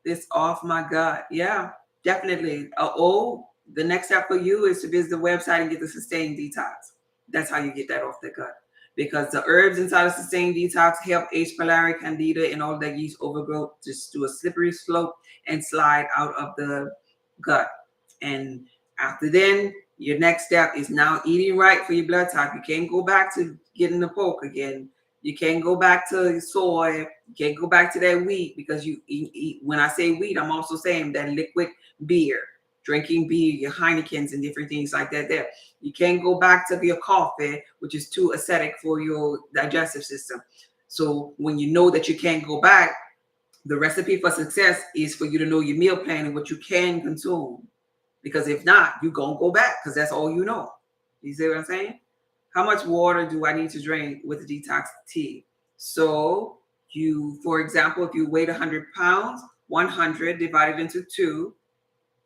this off my gut. Yeah, definitely. The next step for you is to visit the website and get the sustained detox. That's how you get that off the gut. Because the herbs inside of sustained detox help H. pylori, candida, and all that yeast overgrowth just do a slippery slope and slide out of the gut. And after then, your next step is now eating right for your blood type. You can't go back to getting the pork again. You can't go back to soy. You can't go back to that wheat, because you eat. When I say wheat, I'm also saying that liquid beer, drinking beer, your Heinekens and different things like that there. You can't go back to your coffee, which is too acidic for your digestive system. So when you know that you can't go back, the recipe for success is for you to know your meal plan and what you can consume. Because if not, you're going to go back, because that's all you know. You see what I'm saying? How much water do I need to drink with the detox tea? So for example, if you weigh 100 pounds, 100 divided into 2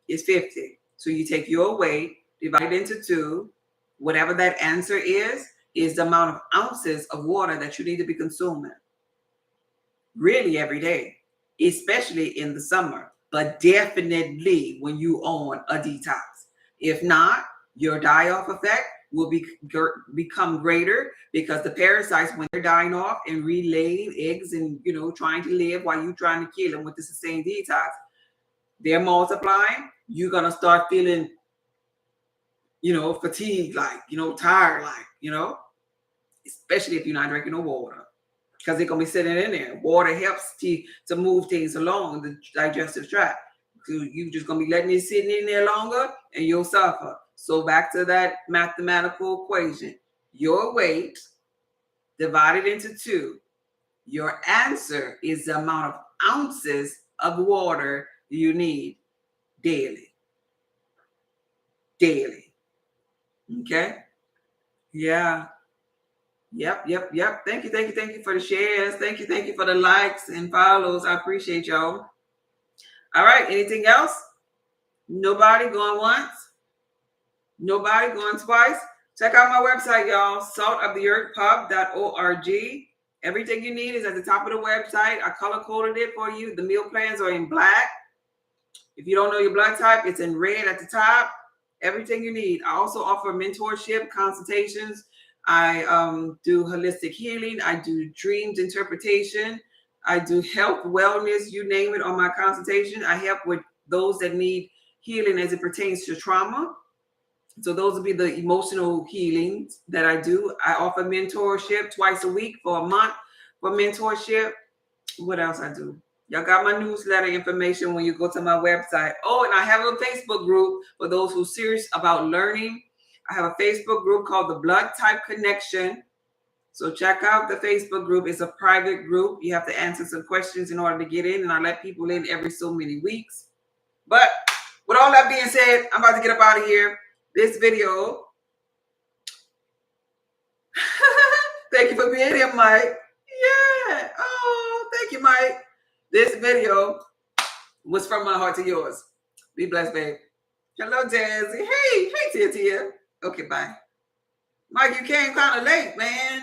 is 50. So you take your weight, divide it into 2. Whatever that answer is the amount of ounces of water that you need to be consuming. Really every day, especially in the summer, but definitely when you on a detox. If not, your die-off effect will become greater, because the parasites, when they're dying off and relaying eggs and trying to live while you're trying to kill them with the sustained detox, they're multiplying. You're gonna start feeling fatigued, tired, especially if you're not drinking no water, because they're gonna be sitting in there. Water helps to move things along the digestive tract. So you just gonna be letting it sit in there longer, and you'll suffer. So back to that mathematical equation. Your weight divided into 2. Your answer is the amount of ounces of water you need daily. Daily. Okay? Yeah. Yep. Thank you for the shares. Thank you for the likes and follows. I appreciate y'all. All right. Anything else? Nobody going once? Nobody going twice? Check out my website, y'all. saltoftheearthpub.org. Everything you need is at the top of the website. I color coded it for you. The meal plans are in black. If you don't know your blood type, it's in red at the top. Everything you need. I also offer mentorship, consultations. I do holistic healing. I do dreams interpretation. I do health, wellness, you name it on my consultation. I help with those that need healing as it pertains to trauma. So those will be the emotional healings that I do. I offer mentorship twice a week for a month for mentorship. What else I do? Y'all got my newsletter information when you go to my website. Oh, and I have a Facebook group for those who are serious about learning. I have a Facebook group called the Blood Type Connection. So check out the Facebook group. It's a private group. You have to answer some questions in order to get in, and I let people in every so many weeks. But with all that being said, I'm about to get up out of here. This video. Thank you for being here, Mike. Yeah. Oh, thank you, Mike. This video was from my heart to yours. Be blessed, babe. Hello, Jazzy. Hey, Tia. Okay, bye. Mike, you came kind of late, man.